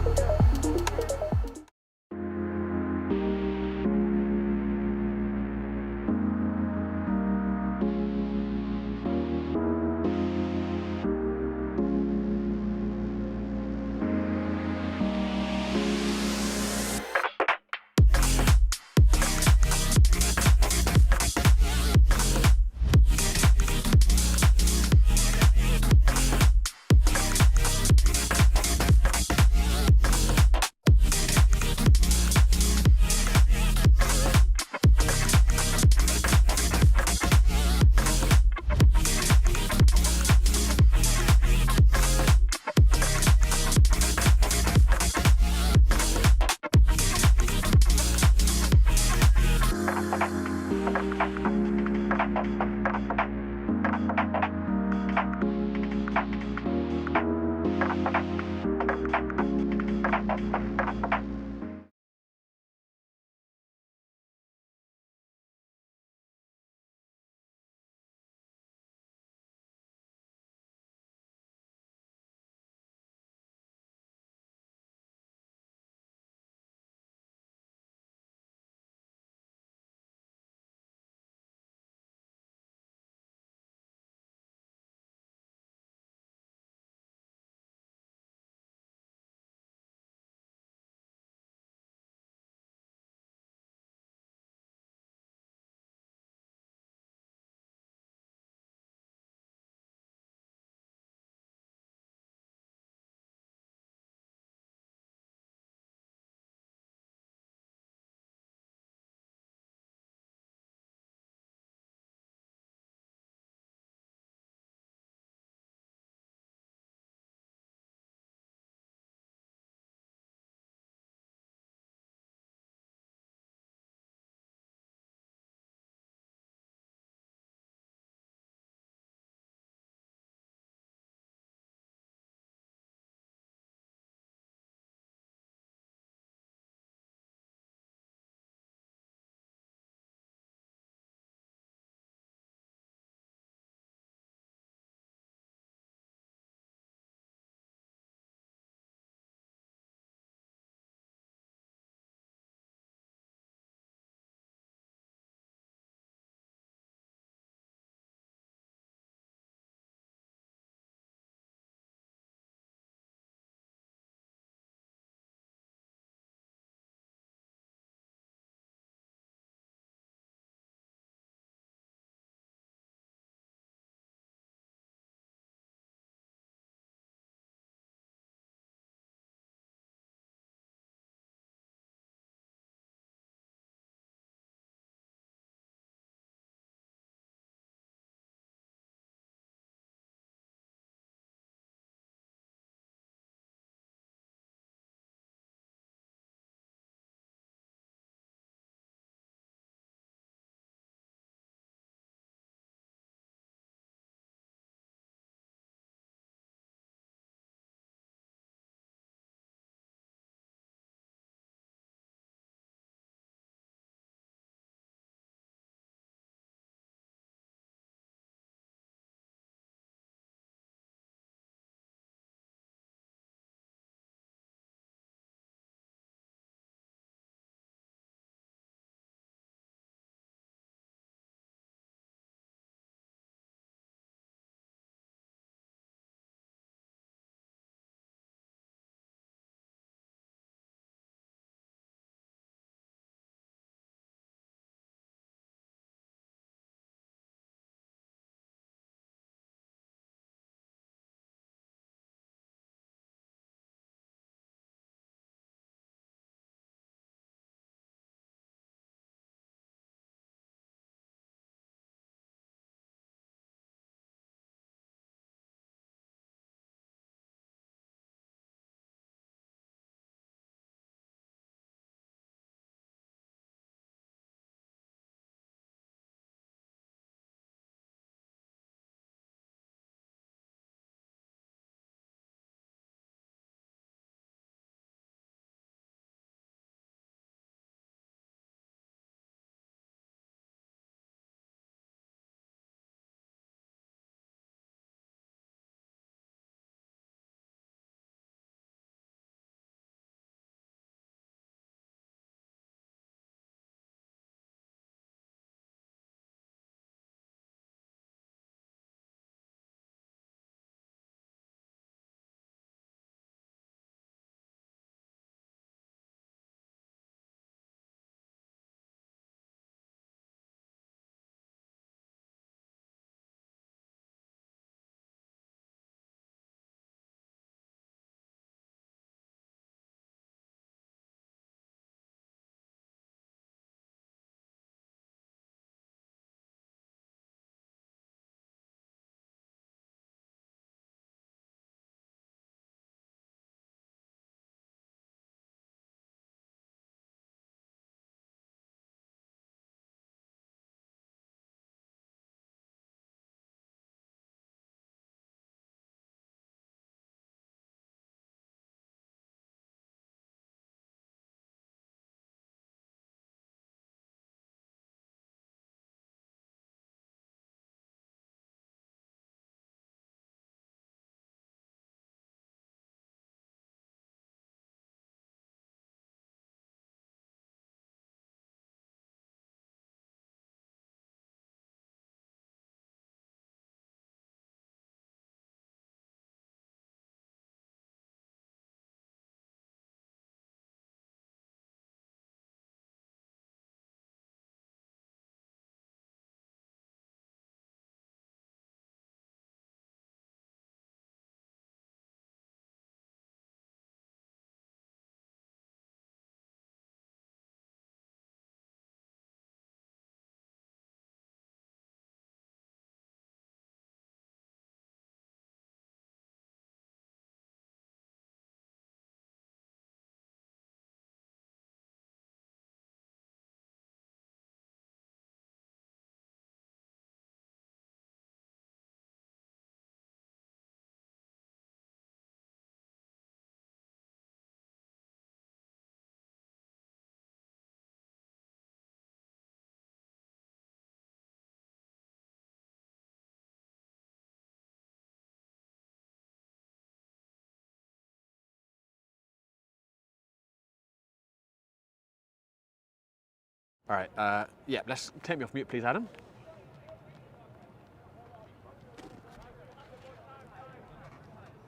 All right, yeah, let's take me off mute, please, Adam.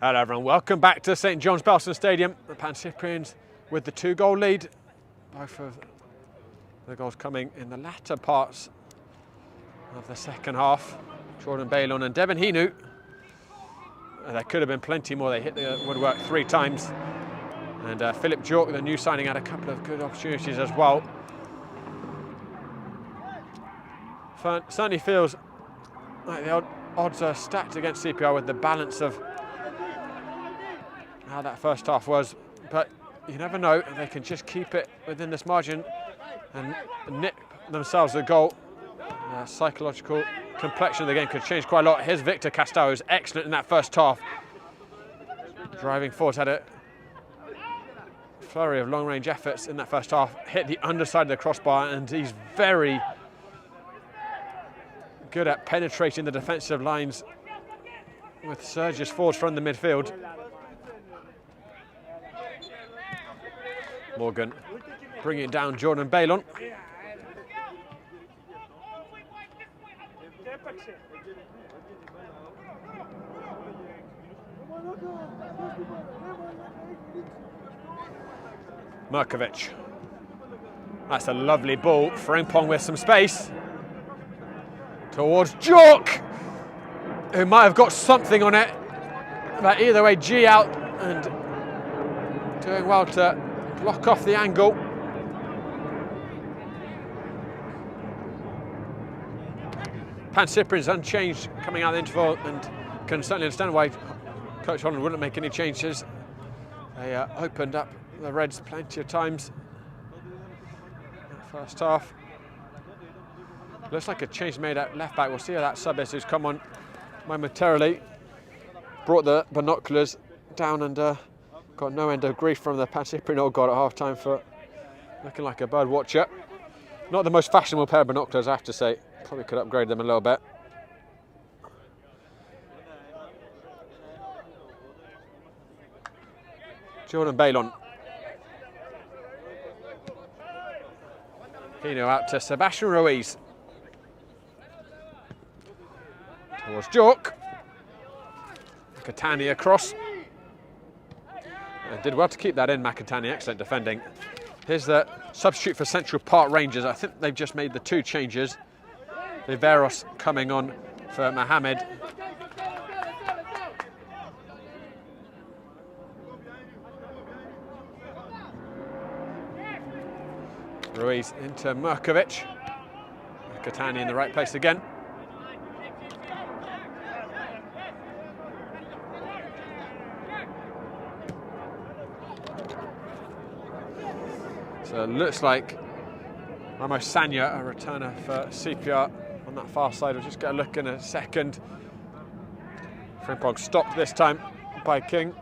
Hello, everyone. Welcome back to St John's Belson Stadium. The Pancyprians with the 2-goal lead. Both of the goals coming in the latter parts of the second half. Jordan Bailon and Devin Hinu. There could have been plenty more. They hit the woodwork 3 times. And Philip Jork, the new signing, had a couple of good opportunities as well. Certainly feels like the odds are stacked against CPR with the balance of how that first half was. But you never know, they can just keep it within this margin and nip themselves a goal. The psychological complexion of the game could change quite a lot. Here's Victor Castallo, who's excellent in that first half. Driving forward, had a flurry of long-range efforts in that first half. Hit the underside of the crossbar, and he's very good at penetrating the defensive lines with surges forward from the midfield. Morgan bringing down Jordan Bailon. Merkovic. That's a lovely ball. Frimpong with some space. Towards Jork, who might have got something on it. But either way, G out and doing well to block off the angle. Pancyprian's unchanged coming out of the interval, and can certainly understand why Coach Holland wouldn't make any changes. They opened up the Reds plenty of times in the first half. Looks like a change made at left back. We'll see how that sub is who's come on momentarily. Brought the binoculars down and got no end of grief from the Pancyprian old god at half time for looking like a bird watcher. Not the most fashionable pair of binoculars, I have to say. Probably could upgrade them a little bit. Jordan Bailon. Hino out to Sebastian Ruiz. Towards Jork. Makatani across. And did well to keep that in, Makatani. Excellent defending. Here's the substitute for Central Park Rangers. I think they've just made the 2 changes. Viveros coming on for Mohamed. Ruiz into Merkovic. Makatani in the right place again. So it looks like Ramos Sanya, a returner for CPR on that far side. We'll just get a look in a second. Frimpong stopped this time by King.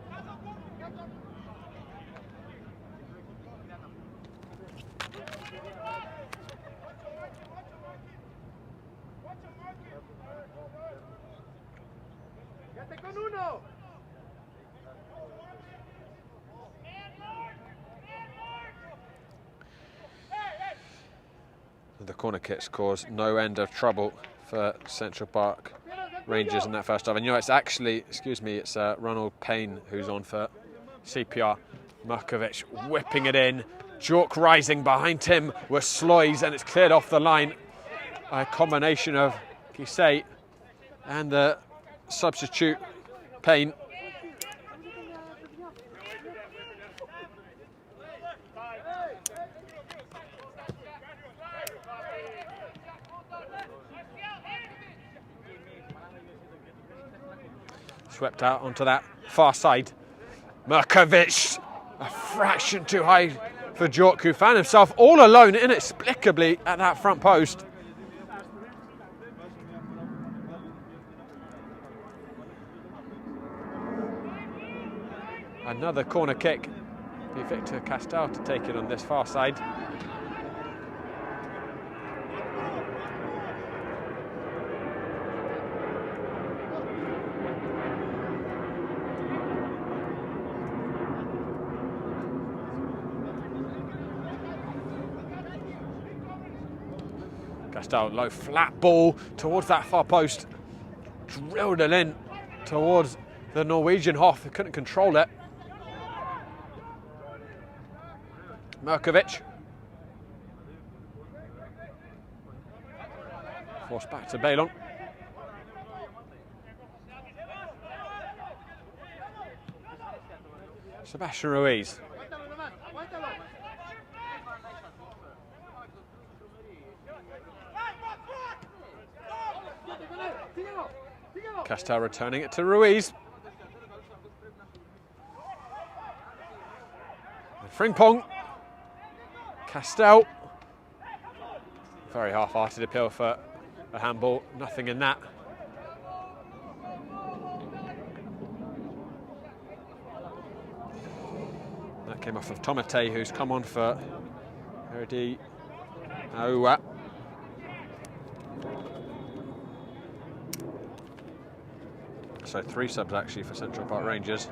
The corner kicks caused no end of trouble for Central Park Rangers in that first half. And you know, it's actually, excuse me, it's Ronald Payne who's on for CPR. Merkovic whipping it in. Jork rising behind him with Sloys, and it's cleared off the line. A combination of Kisei and the substitute Payne. Swept out onto that far side. Merkovic, a fraction too high for Jork, who found himself all alone inexplicably at that front post. Another corner kick. Be Victor Castal to take it on this far side. Castell, low flat ball towards that far post. Drilled it in towards the Norwegian half. They couldn't control it. Merkovic. Forced back to Balon. Sebastian Ruiz. Castell returning it to Ruiz. Frimpong. Castell. Very half-hearted appeal for a handball. Nothing in that. That came off of Tomate, who's come on for Erdi Aoua. So 3 subs actually for Central Park Rangers.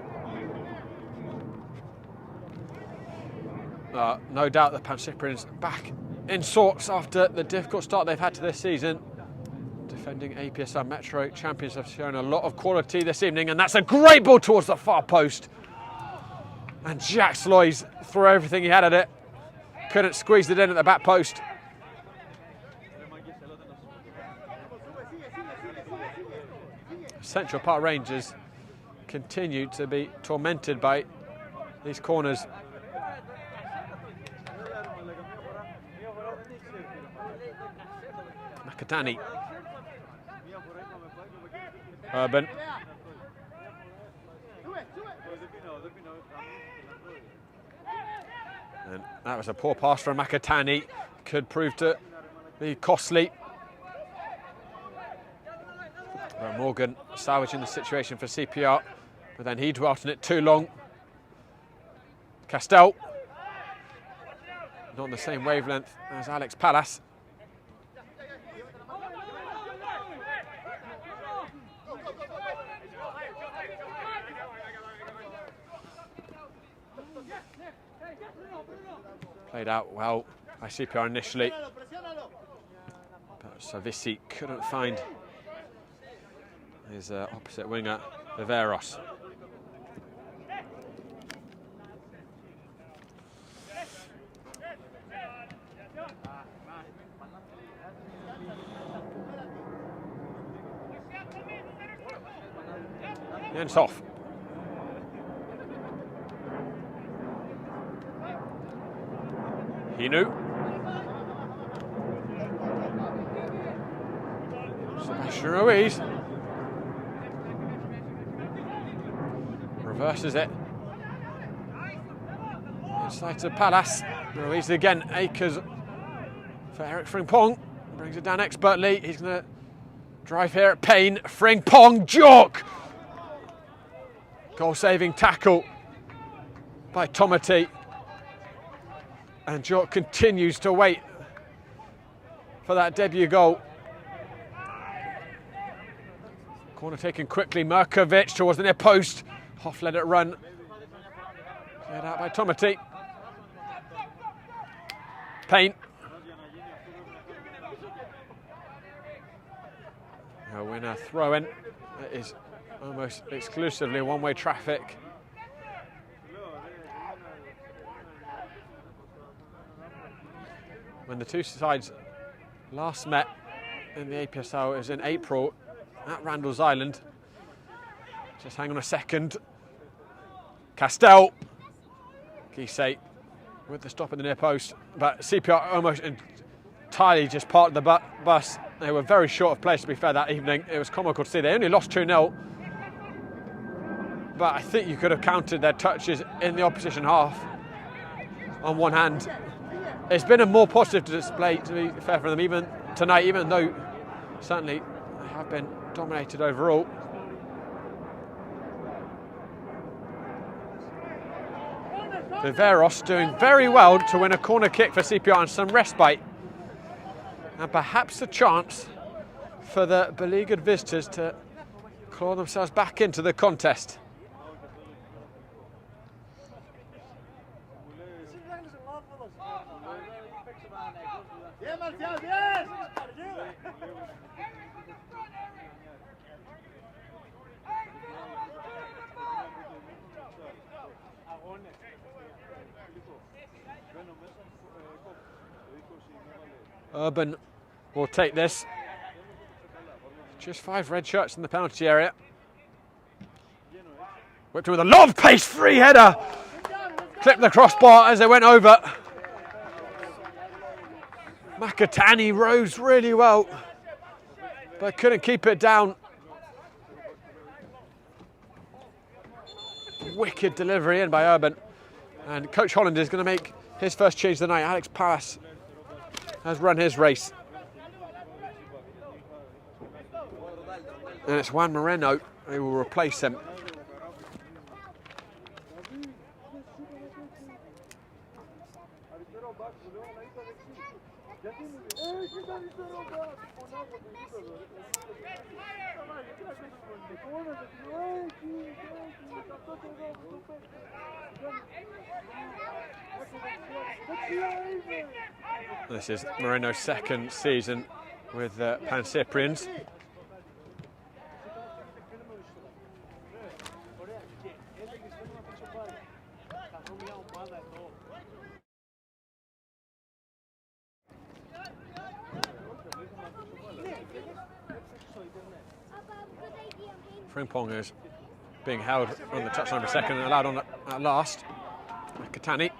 No doubt the Pancyprians back in sorts after the difficult start they've had to this season. Defending APSL Metro champions have shown a lot of quality this evening, and that's a great ball towards the far post. And Jack Sloyes threw everything he had at it. Couldn't squeeze it in at the back post. Central Park Rangers continue to be tormented by these corners. Makadani. Urban. And that was a poor pass from Makatani. Could prove to be costly. But Morgan salvaging the situation for CPR, but then he dwelt on it too long. Castell. Not on the same wavelength as Alex Pallas. Played out well by CPR initially, but Savisi couldn't find his opposite winger, Viveros. Jens off. Hinu. Sebastian Ruiz. Reverses it. Inside to Pallas. Ruiz again. Acres for Eric Frimpong. Brings it down expertly. He's going to drive here at Payne. Frimpong. Jork. Goal-saving tackle by Tomati. And Jork continues to wait for that debut goal. Corner taken quickly. Merkovic towards the near post. Hoff let it run. Cleared out by Tomati. Payne. A winner throw-in. It is almost exclusively one-way traffic. When the two sides last met in the APSL, it was in April at Randall's Island. Just hang on a second. Castell. Gisei with the stop in the near post, but CPR almost entirely just parked the bus. They were very short of players, to be fair, that evening. It was comical to see. They only lost 2-0, but I think you could have counted their touches in the opposition half on one hand. It's been a more positive display, to be fair, for them even tonight, even though certainly they have been dominated overall. Viveros doing very well to win a corner kick for CPR and some respite. And perhaps a chance for the beleaguered visitors to claw themselves back into the contest. Urban will take this. Just 5 red shirts in the penalty area. Whipped with a lot of pace, free header. Clipped the crossbar as they went over. Makatani rose really well, but couldn't keep it down. Wicked delivery in by Urban. And Coach Holland is going to make his first change of the night. Alex Pallas has run his race. And it's Juan Moreno who will replace him. This is Moreno's second season with Pancyprians. Frimpong is being held on the touchline for a second and allowed on at last. Katani.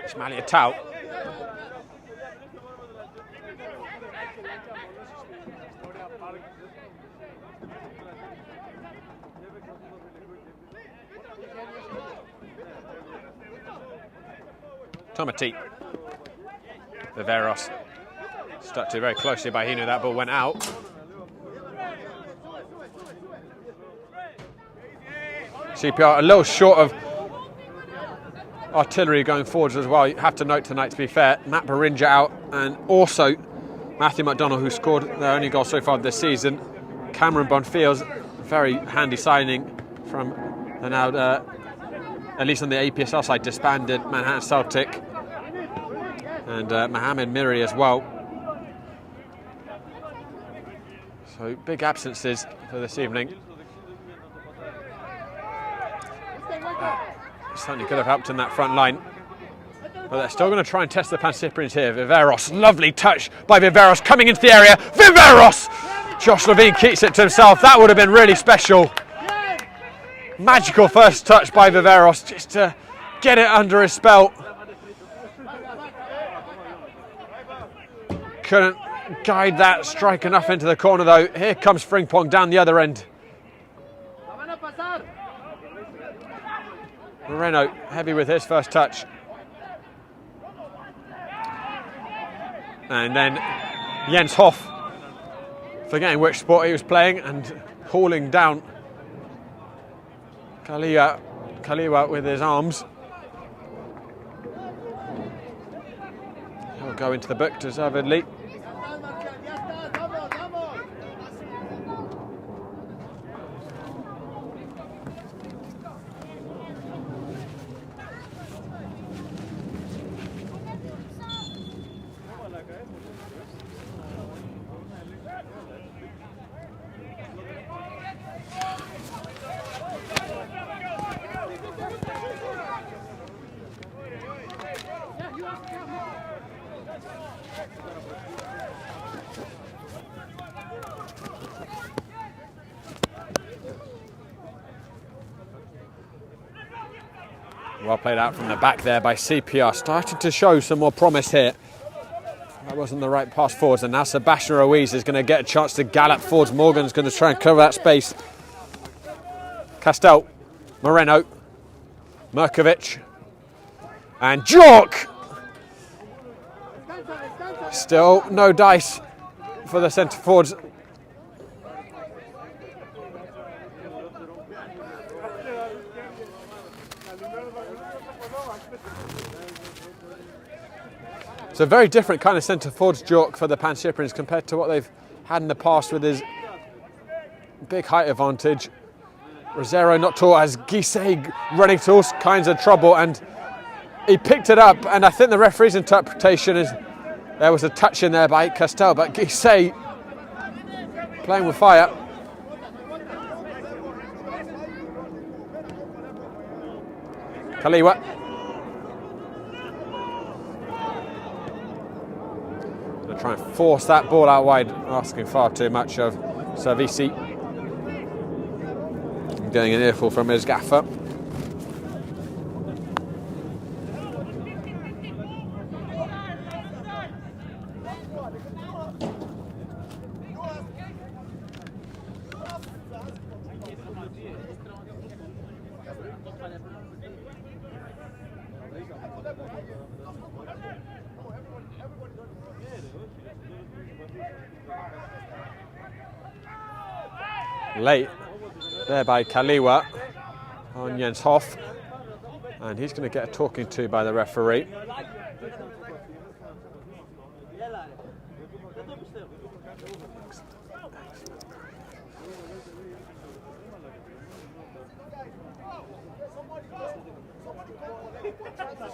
Ismail Tau. Tomati. Viveros. Stuck to very closely by Hino, that ball went out. CPR a little short of artillery going forwards as well. You have to note tonight, to be fair, Matt Berinja out, and also Matthew McDonald, who scored their only goal so far this season. Cameron Bonfields, very handy signing from the now, at least on the APSL side, disbanded Manhattan Celtic. And Mohamed Miri as well. So big absences for this evening. Certainly could have helped in that front line. But they're still going to try and test the Pancyprians here. Viveros, lovely touch by Viveros coming into the area. Viveros! Josh Levine keeps it to himself. That would have been really special. Magical first touch by Viveros, just to get it under his spell. Couldn't guide that strike enough into the corner though. Here comes Frimpong down the other end. Moreno heavy with his first touch. And then Jens Hoff, forgetting which sport he was playing and hauling down Kaliwa with his arms. He'll go into the book deservedly. Well played out from the back there by CPR, starting to show some more promise here. That wasn't the right pass forwards, and now Sebastian Ruiz is going to get a chance to gallop forwards. Morgan's going to try and cover that space. Castell, Moreno, Merkovic, and Jork. Still no dice for the centre forwards. It's a very different kind of centre forwards Jork for the Pancyprians compared to what they've had in the past with his big height advantage. Rosero not tall as Giseg running to all kinds of trouble, and he picked it up, and I think the referee's interpretation is there was a touch in there by Castell, but Gisay playing with fire. Kaliwa. Going to try and force that ball out wide, asking far too much of Servici. Getting an earful from his gaffer. Late there by Kaliwa on Jens Hoff, and he's going to get a talking to by the referee.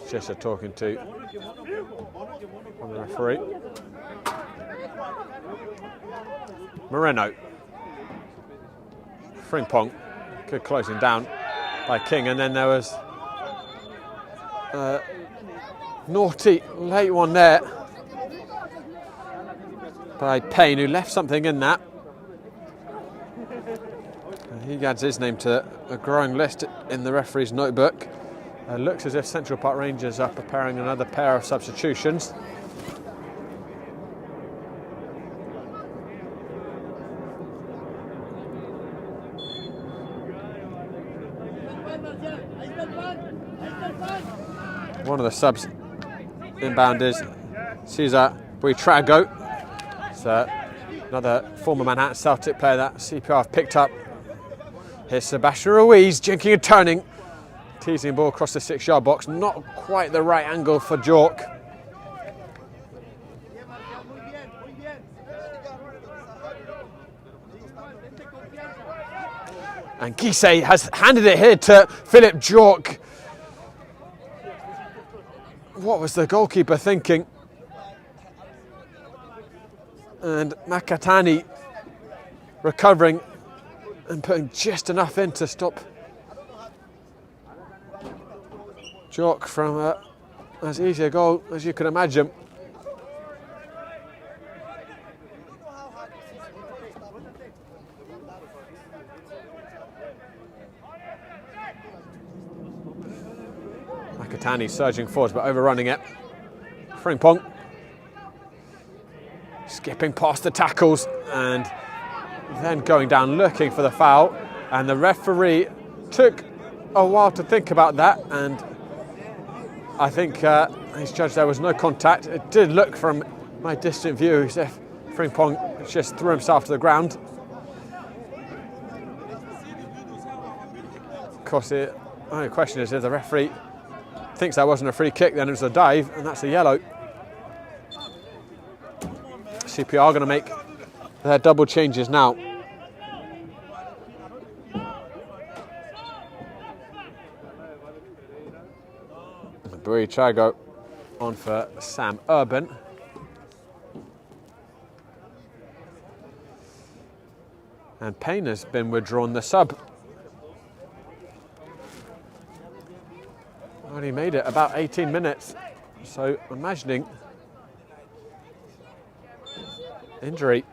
Just a talking to from the referee. Moreno. Frimpong, good closing down by King, and then there was naughty late one there by Payne, who left something in that. He adds his name to a growing list in the referee's notebook. Looks as if Central Park Rangers are preparing another pair of substitutions. One of the subs inbound is Cesar Buitrago. It's another former Manhattan Celtic player that CPR have picked up. Here's Sebastian Ruiz, jinking and turning. Teasing the ball across the 6-yard box. Not quite the right angle for Jork. And Gisay has handed it here to Philip Jork. What was the goalkeeper thinking? And Makatani recovering and putting just enough in to stop Jork from as easy a goal as you can imagine. Makatani surging forwards but overrunning it. Frimpong skipping past the tackles and then going down looking for the foul, and the referee took a while to think about that, and I think he's judged there was no contact. It did look from my distant view as if Frimpong just threw himself to the ground. Of course, the only question is if the referee thinks that wasn't a free kick, then it was a dive, and that's a yellow. CPR are going to make their double changes now. Buitrago on for Sam Urban. And Payne has been withdrawn, the sub. Only made it about 18 minutes, so imagining injury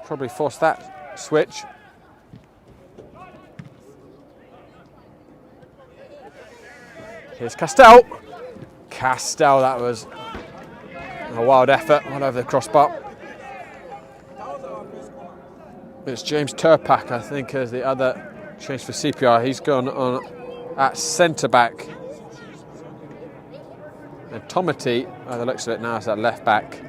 probably forced that switch. Here's Castell. Castell, that was a wild effort, all over the crossbar. It's James Turpak, I think, as the other change for CPR. He's gone on at centre back. And Tomati, by the looks of it now, is at left back.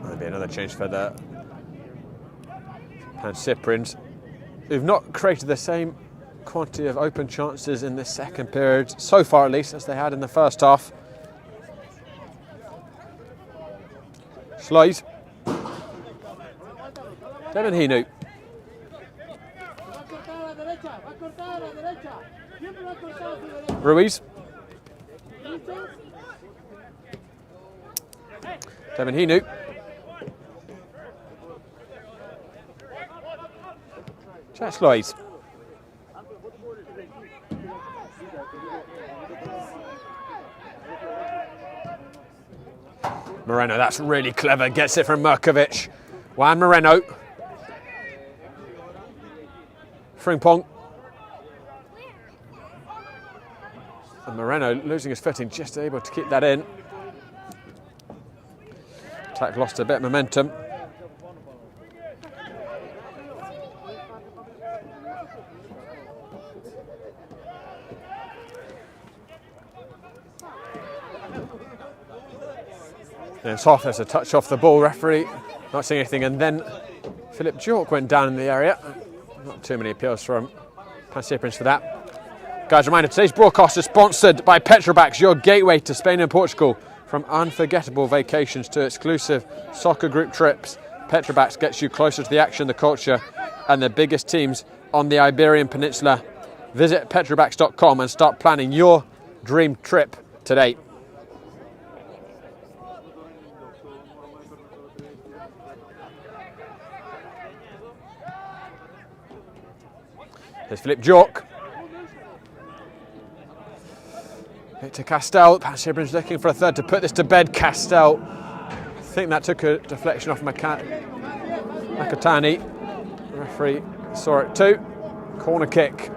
There'll be another change for the Pancyprians, who've not created the same quantity of open chances in the second period, so far at least, as they had in the first half. Sloys. Devin Hinu. Ruiz. Devin Hinu. Jess Lloyd. Moreno, that's really clever. Gets it from Merkovic. Juan Moreno. Frimpong. And Moreno losing his footing, just able to keep that in. Attack lost a bit of momentum. And it's off, there's a touch off the ball, referee not seeing anything, and then Philip Jork went down in the area. Not too many appeals from Pancyprian for that. Guys, reminder, today's broadcast is sponsored by Petrobax, your gateway to Spain and Portugal. From unforgettable vacations to exclusive soccer group trips, Petrobax gets you closer to the action, the culture, and the biggest teams on the Iberian Peninsula. Visit petrobax.com and start planning your dream trip today. There's Philip Jork. Victor Castell. Pancyprian's looking for a third to put this to bed. Castell. I think that took a deflection off Makatani. The referee saw it too. Corner kick.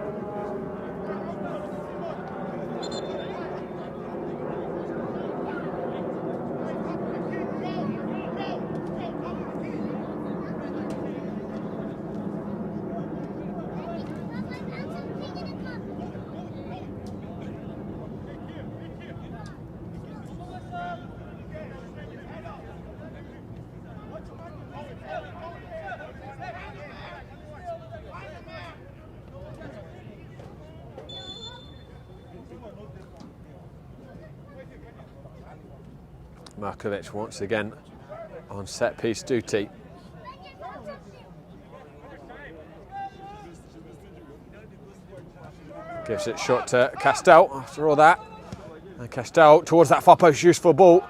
Markovic once again on set piece duty. Gives it shot to Castell after all that. And Castell towards that far post, useful ball.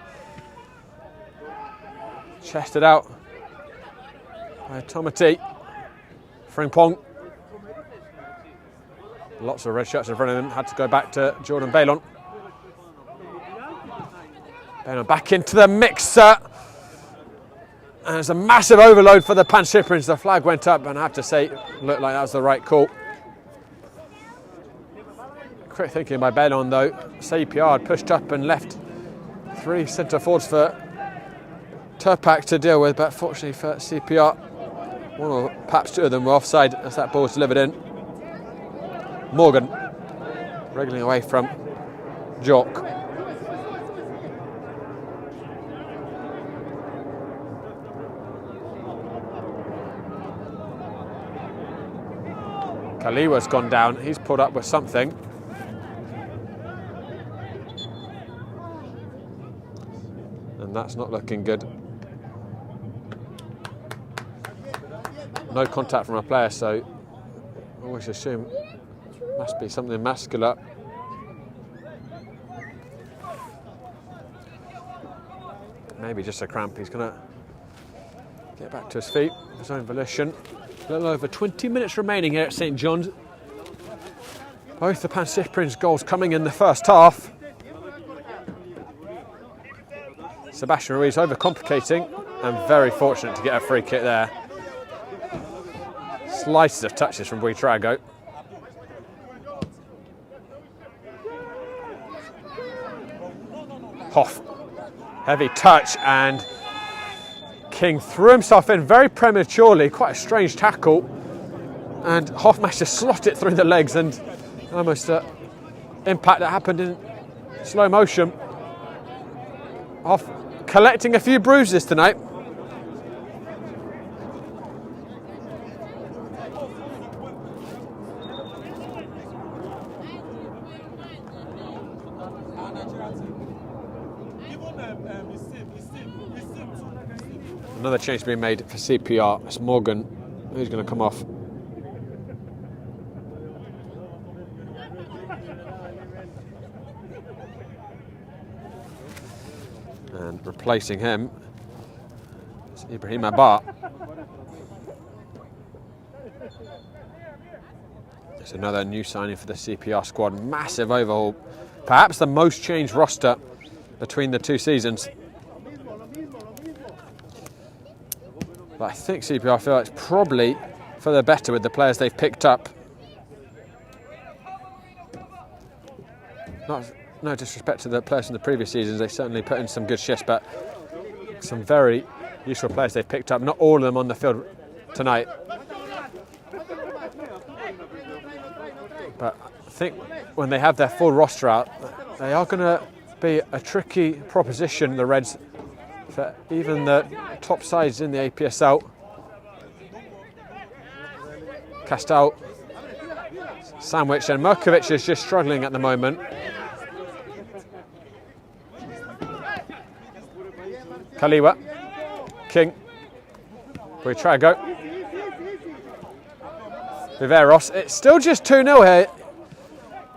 Chested out by Tomati. Frimpong. Lots of red shirts in front of him. Had to go back to Jordan Bailon. Bailon back into the mixer. And it's a massive overload for the Pancyprians. The flag went up, and I have to say, it looked like that was the right call. Quick thinking by Bailon though. CPR had pushed up and left three centre forwards for Turpak to deal with, but fortunately for CPR, one or perhaps two of them were offside as that ball was delivered in. Morgan wriggling away from Jork. Kaliwa's gone down, he's pulled up with something. And that's not looking good. No contact from a player, so I always assume must be something muscular. Maybe just a cramp. He's going to get back to his feet of his own volition. A little over 20 minutes remaining here at St John's. Both the Pancyprians goals coming in the first half. Sebastian Ruiz overcomplicating and very fortunate to get a free kick there. Slices of touches from Buitrago. Hoff, heavy touch, and King threw himself in very prematurely, quite a strange tackle, and Hoff managed to slot it through the legs, and almost an impact that happened in slow motion. Hoff collecting a few bruises tonight. Another change being made for CPR. It's Morgan who's going to come off. And replacing him is Ibrahim Abba. There's another new signing for the CPR squad. Massive overhaul. Perhaps the most changed roster between the two seasons. But I think CPR feel it's probably for the better with the players they've picked up. No disrespect to the players from the previous seasons, they certainly put in some good shifts, but some very useful players they've picked up. Not all of them on the field tonight. But I think when they have their full roster out, they are going to be a tricky proposition, the Reds, for even the top sides in the APSL. Castal, Sandwich, and Merkovic is just struggling at the moment. Kaliwa, King, Buitrago, Viveros. It's still just 2-0 here.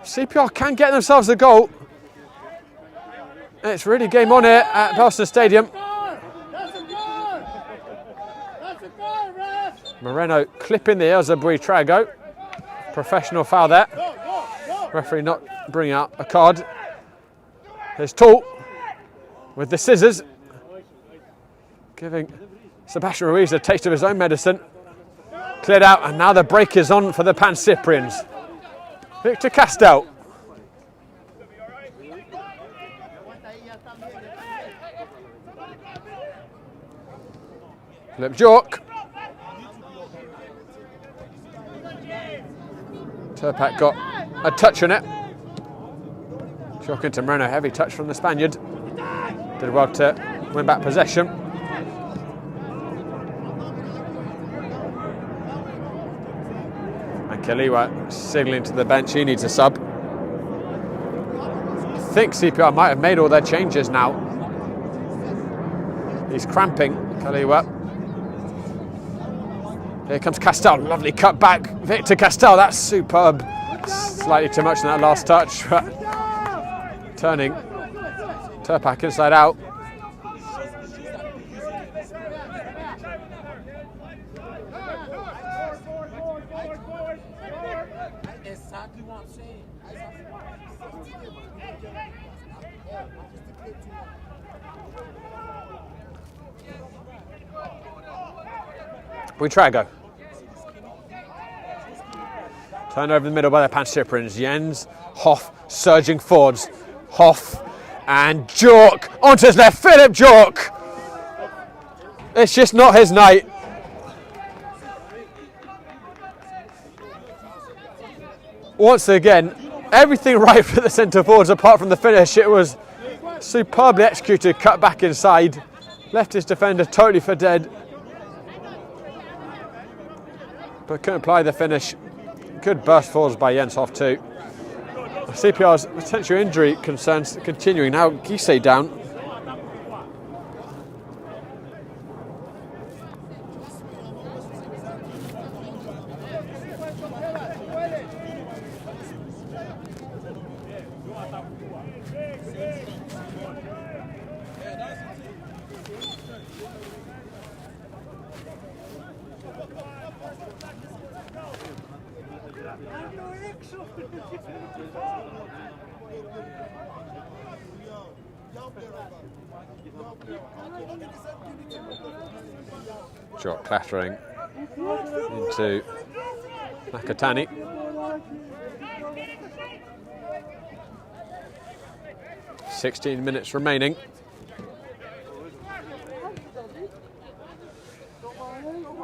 CPR can get themselves a goal. It's really game on here at Belston Stadium. Moreno clipping the ears of Buitrago. Professional foul there. Referee not bringing out a card. Here's Tall with the scissors, giving Sebastian Ruiz a taste of his own medicine. Cleared out, and now the break is on for the Pancyprians. Victor Castel. Philip Jork. Turpak got a touch on it. Jork into Moreno, heavy touch from the Spaniard. Did well to win back possession. And Kaliwa signalling to the bench, he needs a sub. I think CPR might have made all their changes now. He's cramping, Kaliwa. Here comes Castel, lovely cut back. Victor Castel, that's superb. Slightly too much in that last touch. Turning, Turpak inside out. Buitrago. Turned over the middle by the Pancyprians. Jens, Hoff, surging forwards. Hoff and Jork onto his left. Philip Jork. It's just not his night. Once again, everything right for the centre forwards apart from the finish. It was superbly executed, cut back inside. Left his defender totally for dead. But couldn't apply the finish. Good burst forwards by Jens Hoff too. CPR's potential injury concerns continuing. Now Gise down. Shot clattering into Nakatani. "16 minutes remaining.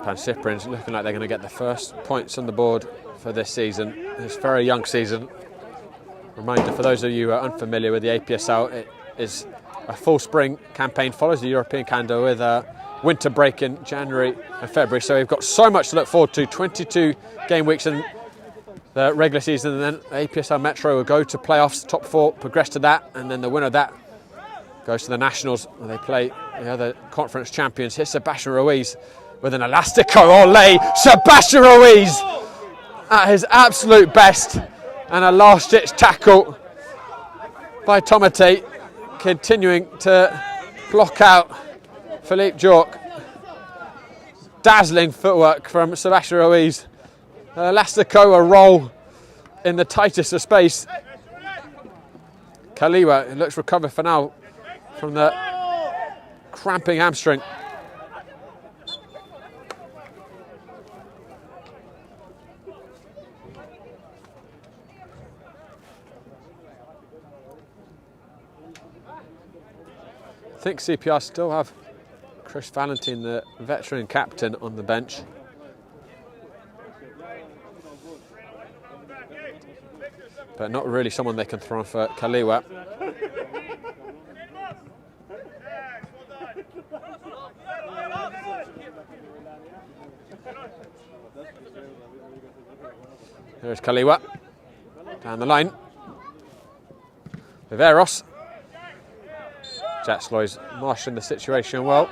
Pancyprians looking like they're going to get the first points on the board for this season. This very young season. Reminder for those of you who are unfamiliar with the APSL, it is a full spring campaign, follows the European calendar with a winter break in January and February. So we've got so much to look forward to. 22 game weeks in the regular season, and then APSL Metro will go to playoffs, top four, progress to that, and then the winner of that Goes to the Nationals, where they play the other conference champions. Here's Sebastian Ruiz with an elastico. Ole! Sebastian Ruiz at his absolute best. And a last-ditch tackle by Tomate, continuing to block out Philippe Jork. Dazzling footwork from Sebastian Ruiz. Elastico, a roll in the tightest of space. Kaliwa looks recovered for now from the cramping hamstring. I think CPR still have Chris Valentin, the veteran captain, on the bench. But not really someone they can throw on for Kaliwa. Here's Kaliwa down the line. Viveros. Jatsloy's marshalling the situation well.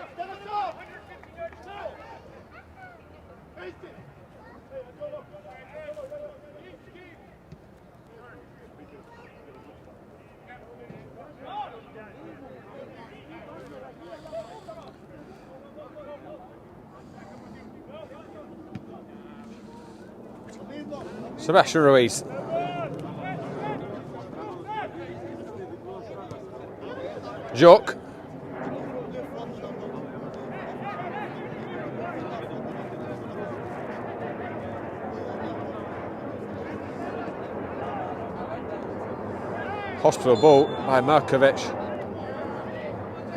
Sebastian Ruiz. Jork. Hospital ball by Markovic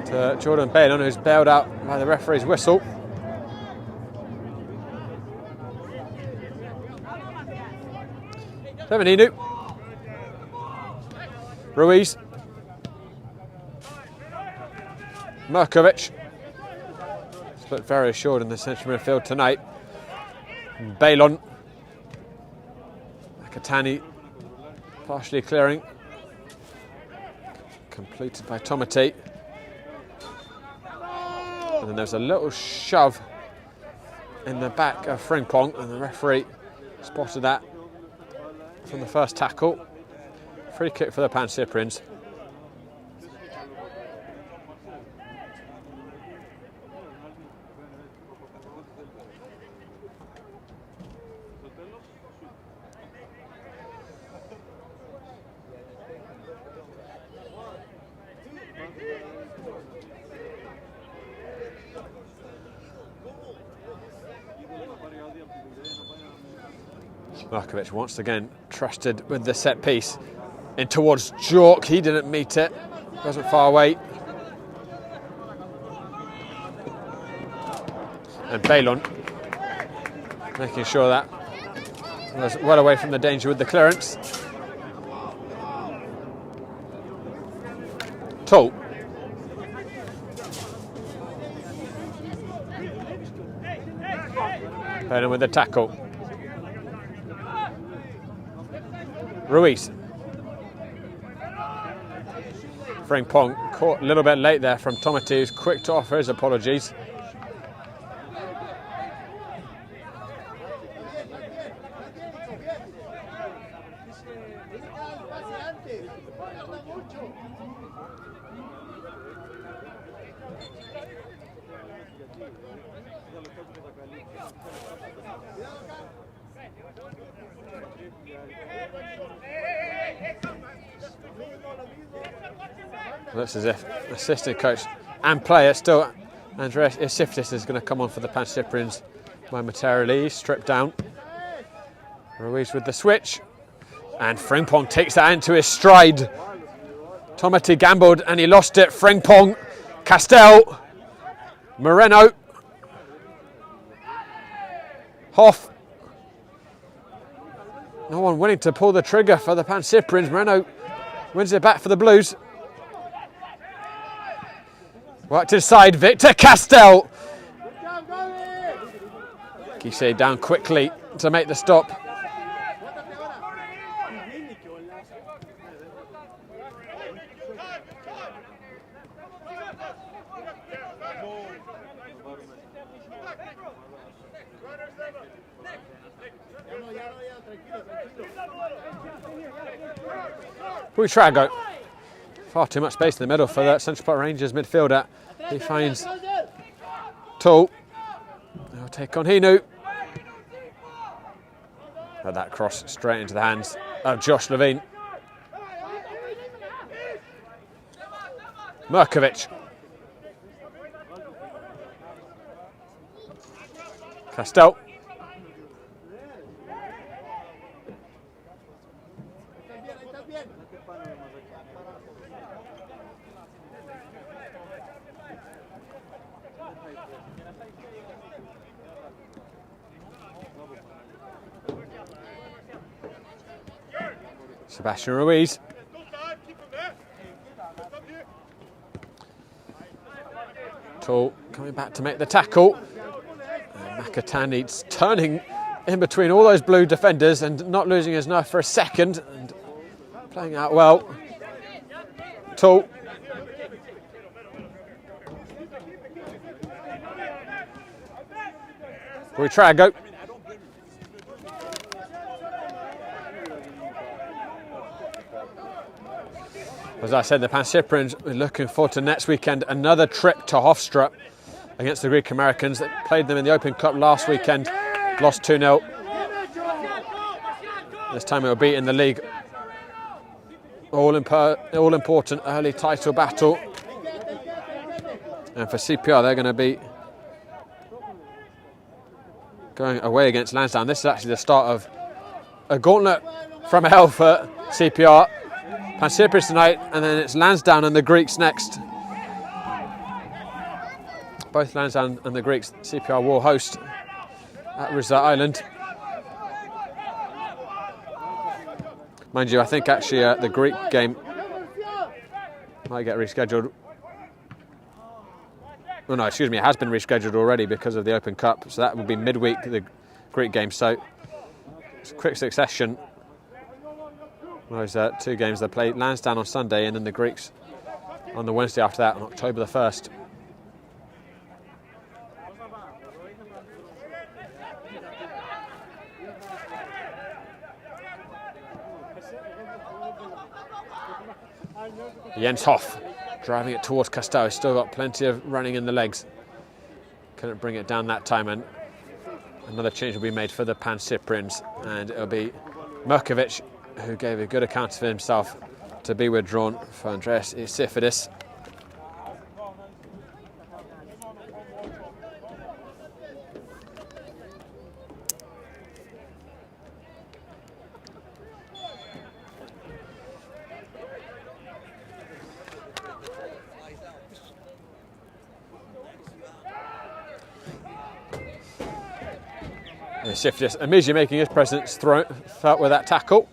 to Jordan Balon, who's bailed out by the referee's whistle. Femininu. Ruiz. Markovic. He's looked very assured in the central midfield tonight. Balon. Akatani partially clearing. Completed by Tomate. And then there's a little shove in the back of Frimpong, and the referee spotted that from the first tackle. Free kick for the Pancyprians. Markovic once again trusted with the set piece in towards Jork. He didn't meet it, wasn't far away. And Balon making sure that was well away from the danger with the clearance. Tall. Balon with the tackle. Ruiz. Frimpong caught a little bit late there from Tomate, who's quick to offer his apologies. Looks as if assistant coach and player still, Andreas Isiftis, is going to come on for the Pancyprians momentarily. Stripped down. Ruiz with the switch. And Frimpong takes that into his stride. Tomate gambled and he lost it. Frimpong, Castell, Moreno, Hoff. No one willing to pull the trigger for the Pancyprians. Moreno wins it back for the Blues. Worked inside, Victor Castell. Guisset down quickly to make the stop. Buitrago. Far too much space in the middle for the Central Park Rangers midfielder. He finds Tull. He'll take on Hinu. But that cross straight into the hands of Josh Levine. Merkovic. Castell. Sebastian Ruiz. Tull coming back to make the tackle. And Makatani's turning in between all those blue defenders and not losing his nerve for a second. And playing out well. Tull. Buitrago. As I said, the Pancyprians are looking forward to next weekend. Another trip to Hofstra against the Greek Americans that played them in the Open Cup last weekend. Lost 2-0. This time it will be in the league. All important early title battle. And for CPR, they're going to be going away against Lansdowne. This is actually the start of a gauntlet from hell for CPR. Pancyprian tonight, and then it's Lansdowne and the Greeks next. Both Lansdowne and the Greeks, CPR will host at Rizza Island. Mind you, I think actually the Greek game might get rescheduled. Oh no, excuse me, it has been rescheduled already because of the Open Cup. So that will be midweek, the Greek game. So it's a quick succession. Those two games, they play Lansdowne on Sunday and then the Greeks on the Wednesday after that on October the 1st. Jens Hoff driving it towards Castell. He's still got plenty of running in the legs. Couldn't bring it down that time, and another change will be made for the Pancyprians, and it'll be Merkovic, who gave a good account of himself, to be withdrawn for Andreas Isifidis. Isifidis immediately making his presence felt with that tackle,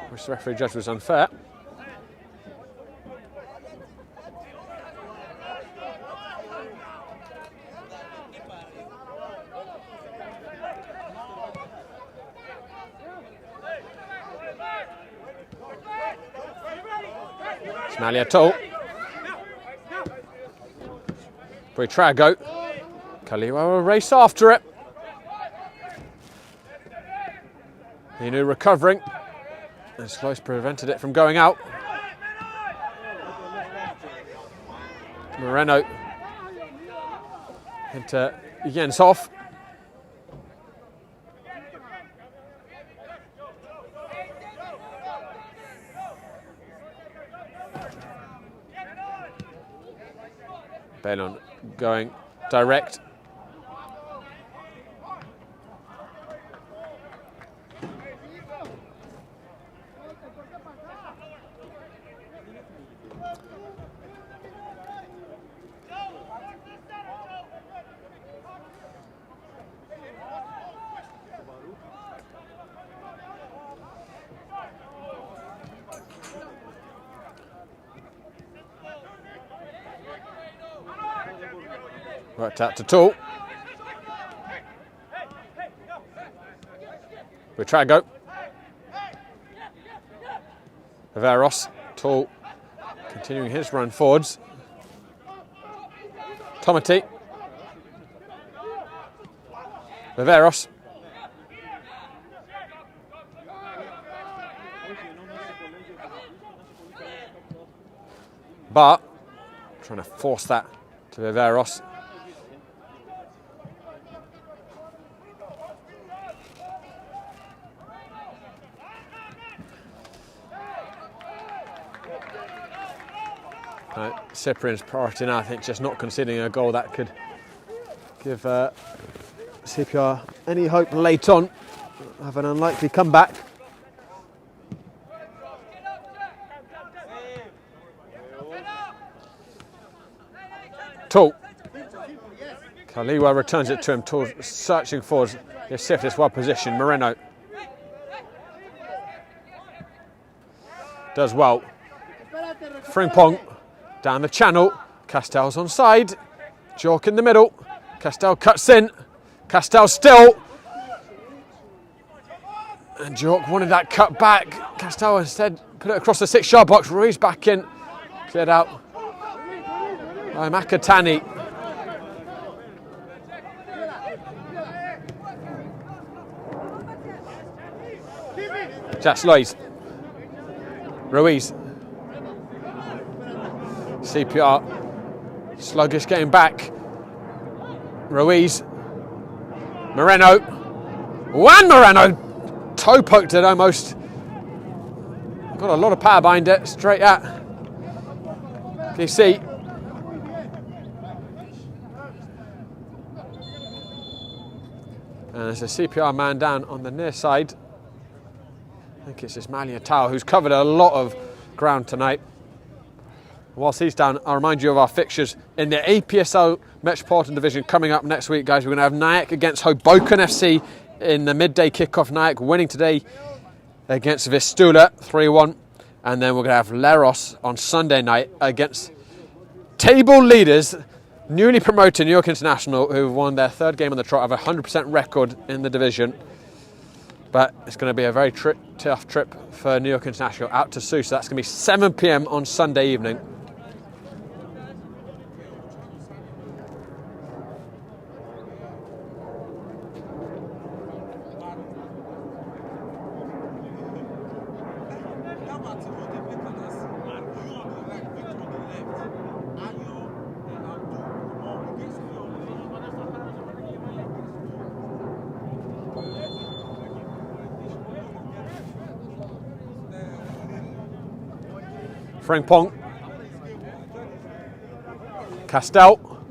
which the referee judged was unfair. Smalia Tull. Buitrago. Kaliwa will race after it. Hinu recovering. And Slois prevented it from going out. Moreno into Jens Hoff. Belon going direct. Worked out to Tull. Buitrago. Viveros. Tull continuing his run forwards. Tomati. Viveros. but trying to force that to Viveros. Cyprian's priority now, I think, just not conceding a goal that could give CPR any hope late on of an unlikely comeback. Tall. Kaliwa returns it to him. Tall searching for his safest, well positioned. Moreno does well. Frimpong down the channel. Castell's on side. Jork in the middle. Castell cuts in. Castell still. And Jork wanted that cut back. Castell instead put it across the 6-yard box. Ruiz back in. Cleared out by Makatani. That's Lois. Ruiz. CPR. Sluggish getting back. Ruiz. Moreno. Juan Moreno. Toe poked it almost. Got a lot of power behind it. Straight at DC. And there's a CPR man down on the near side. I think it's Ismail Tao, who's covered a lot of ground tonight. Whilst he's down, I'll remind you of our fixtures in the APSL Metropolitan Division coming up next week, guys. We're going to have Nyack against Hoboken FC in the midday kickoff. Nyack winning today against Vistula 3-1. And then we're going to have Leros on Sunday night against table leaders, newly promoted New York International, who won their third game on the trot, have a 100% record in the division. But it's going to be a very tough trip for New York International out to Sioux. So that's going to be 7 p.m. on Sunday evening. Frimpong. Castell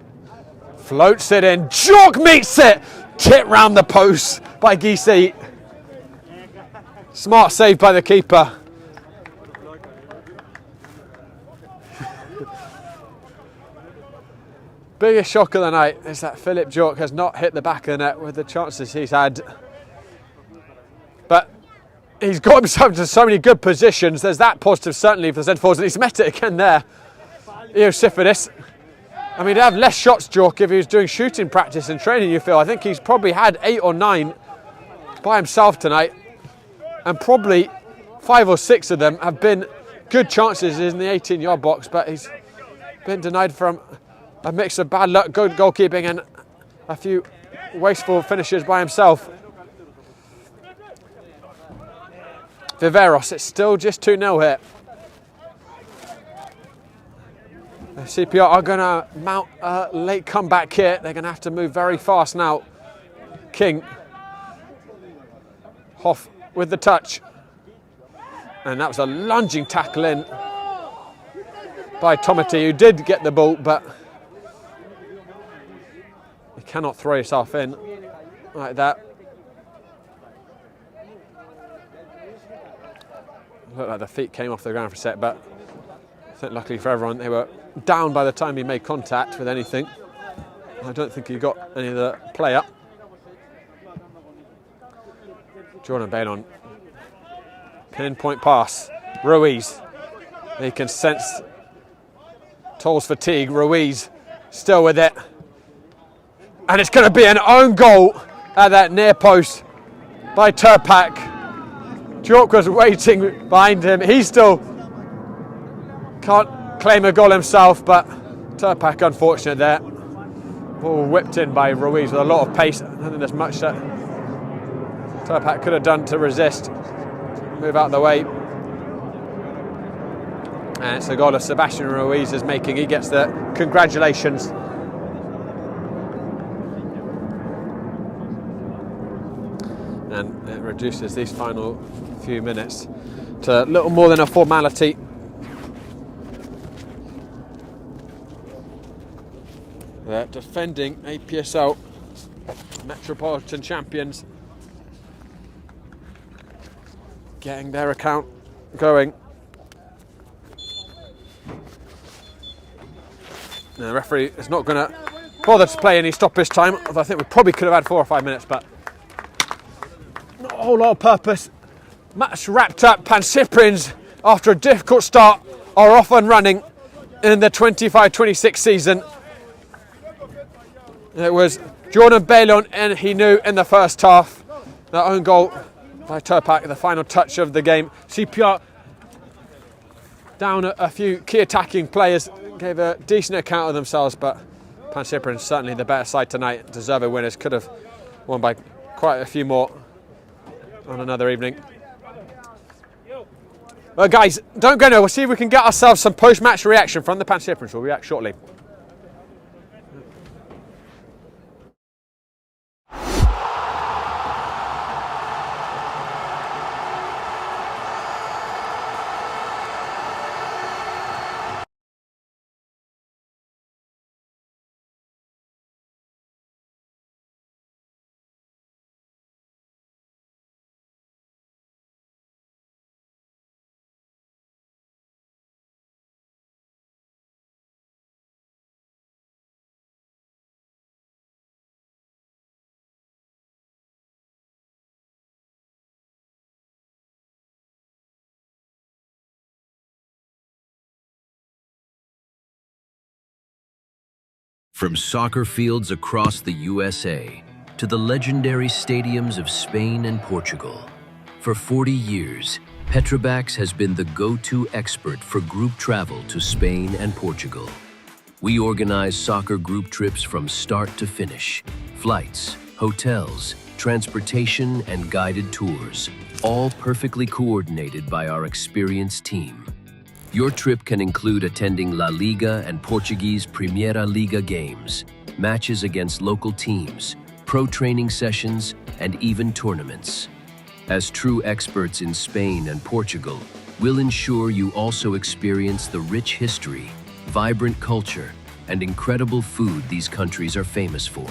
floats it in. Jork meets it. Tip round the post by Gysi. Smart save by the keeper. Biggest shock of the night is that Philip Jork has not hit the back of the net with the chances he's had. But he's got himself to so many good positions. There's that positive certainly for the centre forwards, and he's met it again there. Eosifidis. I mean, he'd have less shots, Jork, if he was doing shooting practice and training, you feel. I think he's probably had 8 or 9 by himself tonight, and probably 5 or 6 of them have been good chances in the 18-yard box, but he's been denied from a mix of bad luck, good goalkeeping, and a few wasteful finishes by himself. Viveros, it's still just 2-0 here. The CPR are going to mount a late comeback here. They're going to have to move very fast now. King. Hoff with the touch. And that was a lunging tackle in by Tomati, who did get the ball, but you cannot throw yourself in like that. Looked like the feet came off the ground for a sec, but I think luckily for everyone, they were down by the time he made contact with anything. I don't think he got any of the play up. Jordan Bailon. Pinpoint pass. Ruiz. He can sense Toll's fatigue. Ruiz still with it. And it's going to be an own goal at that near post by Turpak. Jork was waiting behind him. He still can't claim a goal himself, but Turpak unfortunate there. Ball whipped in by Ruiz with a lot of pace. I don't think there's much that Turpak could have done to resist. Move out of the way. And it's a goal of Sebastian Ruiz is making. He gets the congratulations. And it reduces these final few minutes to little more than a formality. The defending APSL Metropolitan champions getting their account going. Now, the referee is not going to bother to play any stoppage time, although I think we probably could have had 4 or 5 minutes, but not a whole lot of purpose. Match wrapped up. Pancyprians, after a difficult start, are off and running in the 25-26 season. It was Jordan Bailon and he knew in the first half. That own goal by Turpak, the final touch of the game. CPR down a few key attacking players, gave a decent account of themselves, but Pancyprian certainly the better side tonight. Deserving winners, could have won by quite a few more on another evening. Well, guys, don't go now. We'll see if we can get ourselves some post-match reaction from the Pancyprians. We'll react shortly. From soccer fields across the USA to the legendary stadiums of Spain and Portugal, for 40 years, Petrobax has been the go-to expert for group travel to Spain and Portugal. We organize soccer group trips from start to finish, flights, hotels, transportation, and guided tours, all perfectly coordinated by our experienced team. Your trip can include attending La Liga and Portuguese Primeira Liga games, matches against local teams, pro training sessions, and even tournaments. As true experts in Spain and Portugal, we'll ensure you also experience the rich history, vibrant culture, and incredible food these countries are famous for.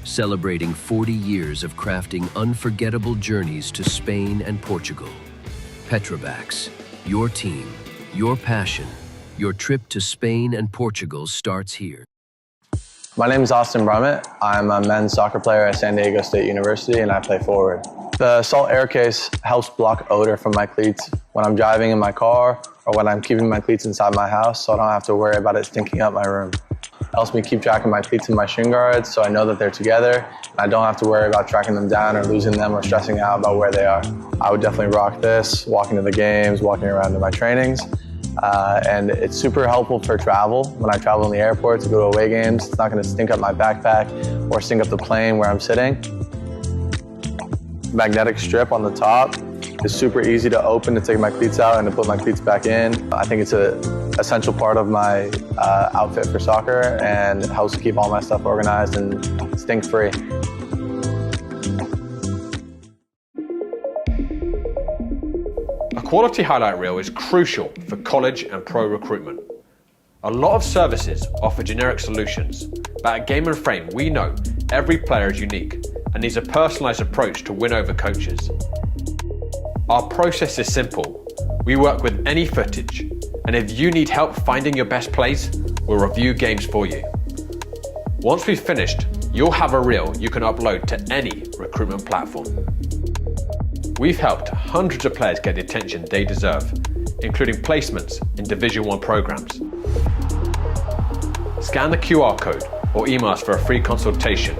Celebrating 40 years of crafting unforgettable journeys to Spain and Portugal. Petrobax, your team, your passion, your trip to Spain and Portugal starts here. My name is Austin Brummett. I'm a men's soccer player at San Diego State University and I play forward. The salt air case helps block odor from my cleats when I'm driving in my car or when I'm keeping my cleats inside my house, so I don't have to worry about it stinking up my room. It helps me keep track of my cleats and my shin guards so I know that they're together and I don't have to worry about tracking them down or losing them or stressing out about where they are. I would definitely rock this, walking to the games, walking around to my trainings. And it's super helpful for travel. When I travel in the airport to go to away games, it's not going to stink up my backpack or stink up the plane where I'm sitting. Magnetic strip on the top is super easy to open to take my cleats out and to put my cleats back in. I think it's an essential part of my outfit for soccer and it helps keep all my stuff organized and stink-free. A quality highlight reel is crucial for college and pro recruitment. A lot of services offer generic solutions, but at Game and Frame we know every player is unique and needs a personalised approach to win over coaches. Our process is simple. We work with any footage, and if you need help finding your best plays, we'll review games for you. Once we've finished, you'll have a reel you can upload to any recruitment platform. We've helped hundreds of players get the attention they deserve, including placements in Division 1 programs. Scan the QR code or email us for a free consultation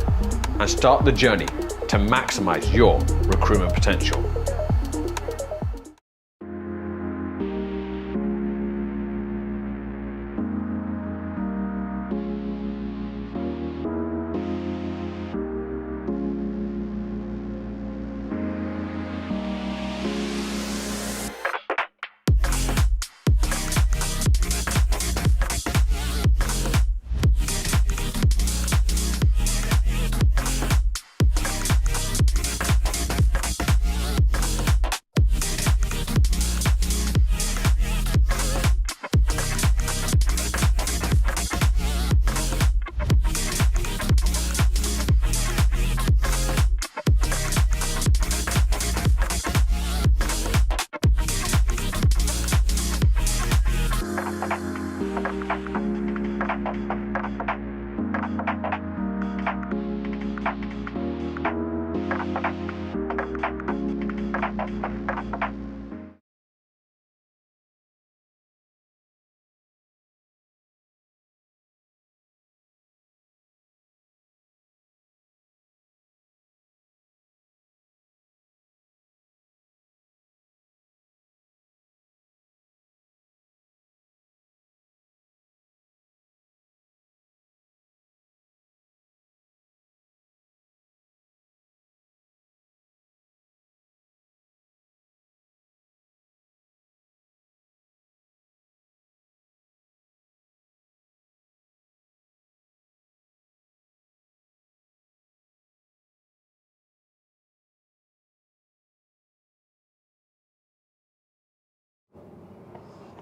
and start the journey to maximize your recruitment potential.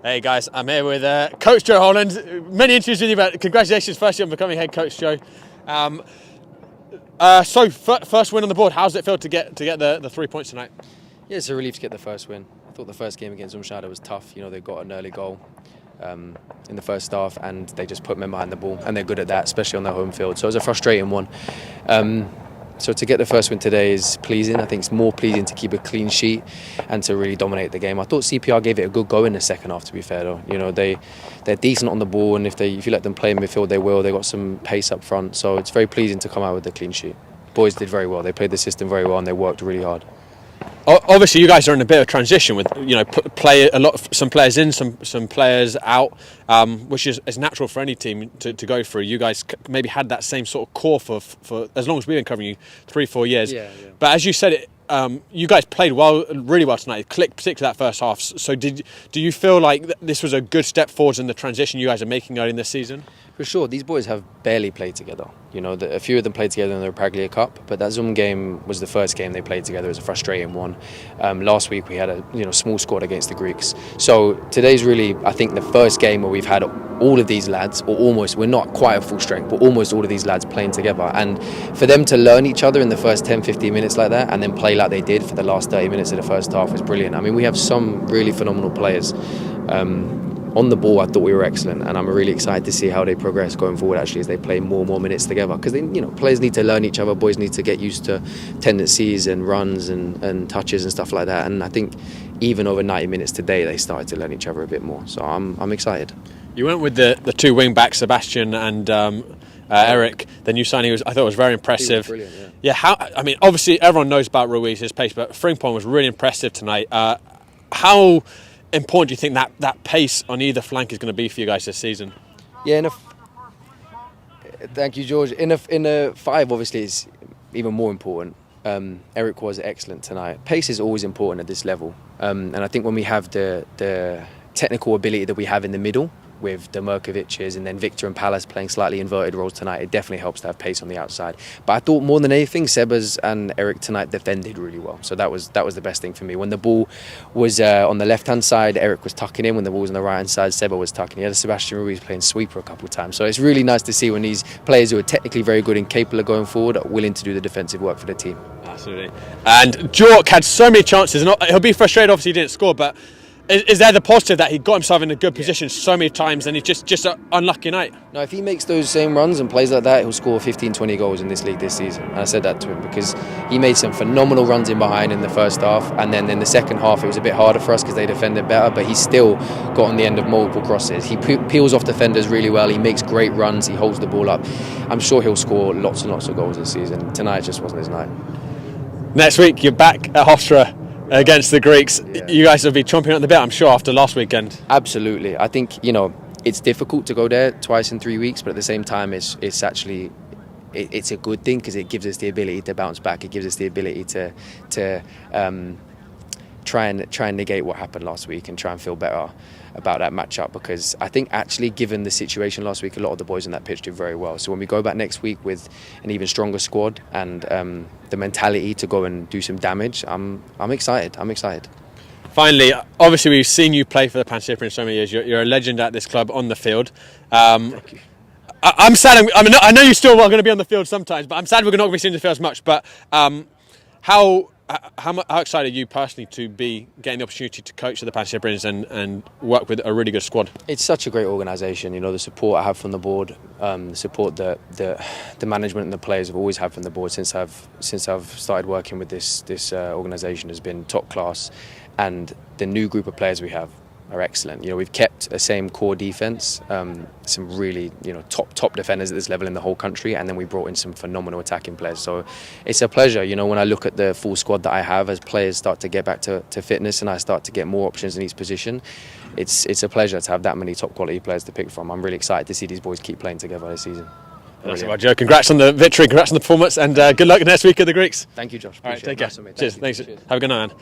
Hey guys, I'm here with Coach Joe Holland. Many interviews with you, but congratulations firstly on becoming head coach, Joe. First win on the board. How does it feel to get the 3 points tonight? Yeah, it's a relief to get the first win. I thought the first game against Umshada was tough. They got an early goal in the first half, and they just put men behind the ball, and they're good at that, especially on their home field. So it was a frustrating one. So to get the first win today is pleasing. I think it's more pleasing to keep a clean sheet and to really dominate the game. I thought CPR gave it a good go in the second half, to be fair though. They're decent on the ball, and if you let them play in midfield, they will. They got some pace up front, so it's very pleasing to come out with a clean sheet. Boys did very well. They played the system very well, and they worked really hard. Obviously, you guys are in a bit of transition with some players in, some players out, which is natural for any team to go through. You guys maybe had that same sort of core for as long as we've been covering you, 3-4 years. Yeah. But as you said, you guys played really well tonight. It clicked, particularly that first half. So do you feel like this was a good step forwards in the transition you guys are making early in this season? For sure, these boys have barely played together. A few of them played together in the Praglia Cup, but that Zoom game was the first game they played together. It was a frustrating one. Last week we had a small squad against the Greeks. So today's really, I think, the first game where we've had all of these lads, or almost, we're not quite at full strength, but almost all of these lads playing together. And for them to learn each other in the first 10-15 minutes like that, and then play like they did for the last 30 minutes of the first half was brilliant. I mean, we have some really phenomenal players. On the ball, I thought we were excellent, and I'm really excited to see how they progress going forward. Actually, as they play more and more minutes together, because players need to learn each other. Boys need to get used to tendencies and runs and touches and stuff like that. And I think even over 90 minutes today, they started to learn each other a bit more. So I'm excited. You went with the two wing backs, Sebastian and Eric. The new signing I thought was very impressive. He was brilliant, yeah. Obviously everyone knows about Ruiz, his pace, but Frimpong was really impressive tonight. How important do you think that pace on either flank is going to be for you guys this season? Yeah, thank you, George. In a five, obviously, it's even more important. Eric was excellent tonight. Pace is always important at this level, and I think when we have the technical ability that we have in the middle, with the Merkovic's and then Victor and Palace playing slightly inverted roles tonight, it definitely helps to have pace on the outside. But I thought more than anything, Sebas and Eric tonight defended really well. So that was the best thing for me. When the ball was on the left-hand side, Eric was tucking in. When the ball was on the right-hand side, Seba was tucking. He had a Sebastian Ruiz playing sweeper a couple of times. So it's really nice to see when these players who are technically very good and capable of going forward are willing to do the defensive work for the team. Absolutely. And Jork had so many chances. He'll be frustrated, obviously he didn't score, but is there the positive that he got himself in a good position so many times and he's just an unlucky night? No, if he makes those same runs and plays like that, he'll score 15-20 goals in this league this season. And I said that to him because he made some phenomenal runs in behind in the first half, and then in the second half it was a bit harder for us because they defended better, but he still got on the end of multiple crosses. He peels off defenders really well, he makes great runs, he holds the ball up. I'm sure he'll score lots and lots of goals this season. Tonight just wasn't his night. Next week you're back at Hofstra against the Greeks. Yeah. You guys will be chomping at the bit, I'm sure, after last weekend. Absolutely. I think it's difficult to go there twice in 3 weeks, but at the same time it's actually it's a good thing because it gives us the ability to bounce back. It gives us the ability to try and negate what happened last week and try and feel better about that matchup, because I think actually, given the situation last week, a lot of the boys on that pitch did very well. So when we go back next week with an even stronger squad and the mentality to go and do some damage, I'm excited. Finally, obviously we've seen you play for the Pancyprian so many years. You're a legend at this club on the field. Thank you. I'm sad. I know you still are going to be on the field sometimes, but I'm sad we're not going to be seeing the field as much. But how excited are you personally to be getting the opportunity to coach the Pancyprians and work with a really good squad? It's such a great organisation. The support I have from the board, the support that the management and the players have always had from the board since I've started working with this organisation has been top class, and the new group of players we have are excellent. We've kept the same core defence, some really top defenders at this level in the whole country, and then we brought in some phenomenal attacking players. So it's a pleasure, when I look at the full squad that I have, as players start to get back to fitness and I start to get more options in each position. It's a pleasure to have that many top quality players to pick from. I'm really excited to see these boys keep playing together this season. That's right, Joe. Congrats on the victory, congrats on the performance, and good luck next week at the Greeks. Thank you, Josh. All right, take Nice care. Cheers. Thanks. Have a good night, man.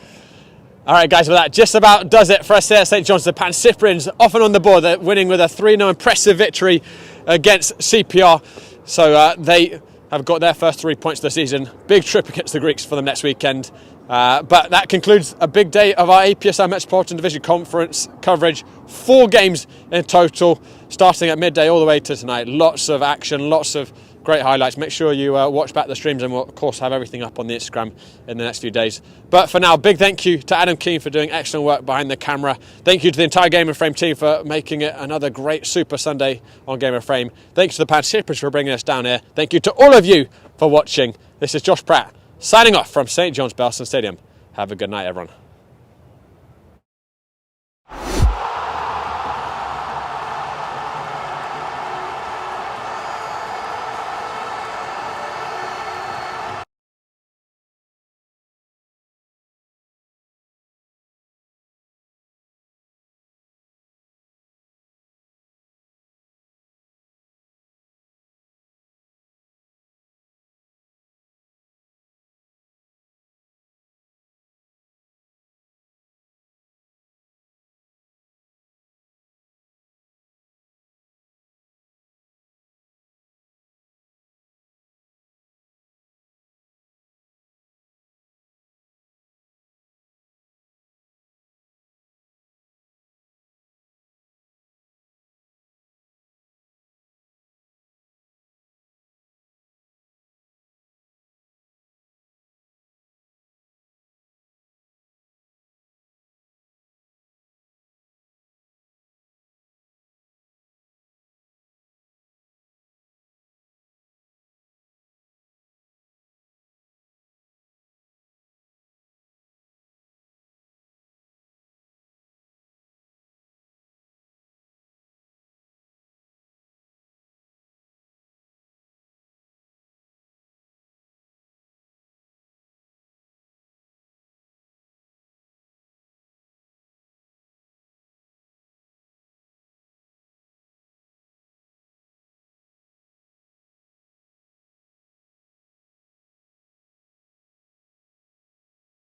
All right, guys, well, that just about does it for us here at St John's. The Pancyprians often on the board. They're winning with a 3-0 impressive victory against CPR. So they have got their first 3 points of the season. Big trip against the Greeks for them next weekend. But that concludes a big day of our APSL Metropolitan Division Conference coverage. 4 games in total, starting at midday all the way to tonight. Lots of action, lots of great highlights. Make sure you watch back the streams, and we'll of course have everything up on the Instagram in the next few days. But for now, big thank you to Adam Keane for doing excellent work behind the camera. Thank you to the entire Game of Frame team for making it another great Super Sunday on Game of Frame. Thank you to the Pancyprian for bringing us down here. Thank you to all of you for watching. This is Josh Pratt signing off from St John's Belson Stadium. Have a good night, everyone.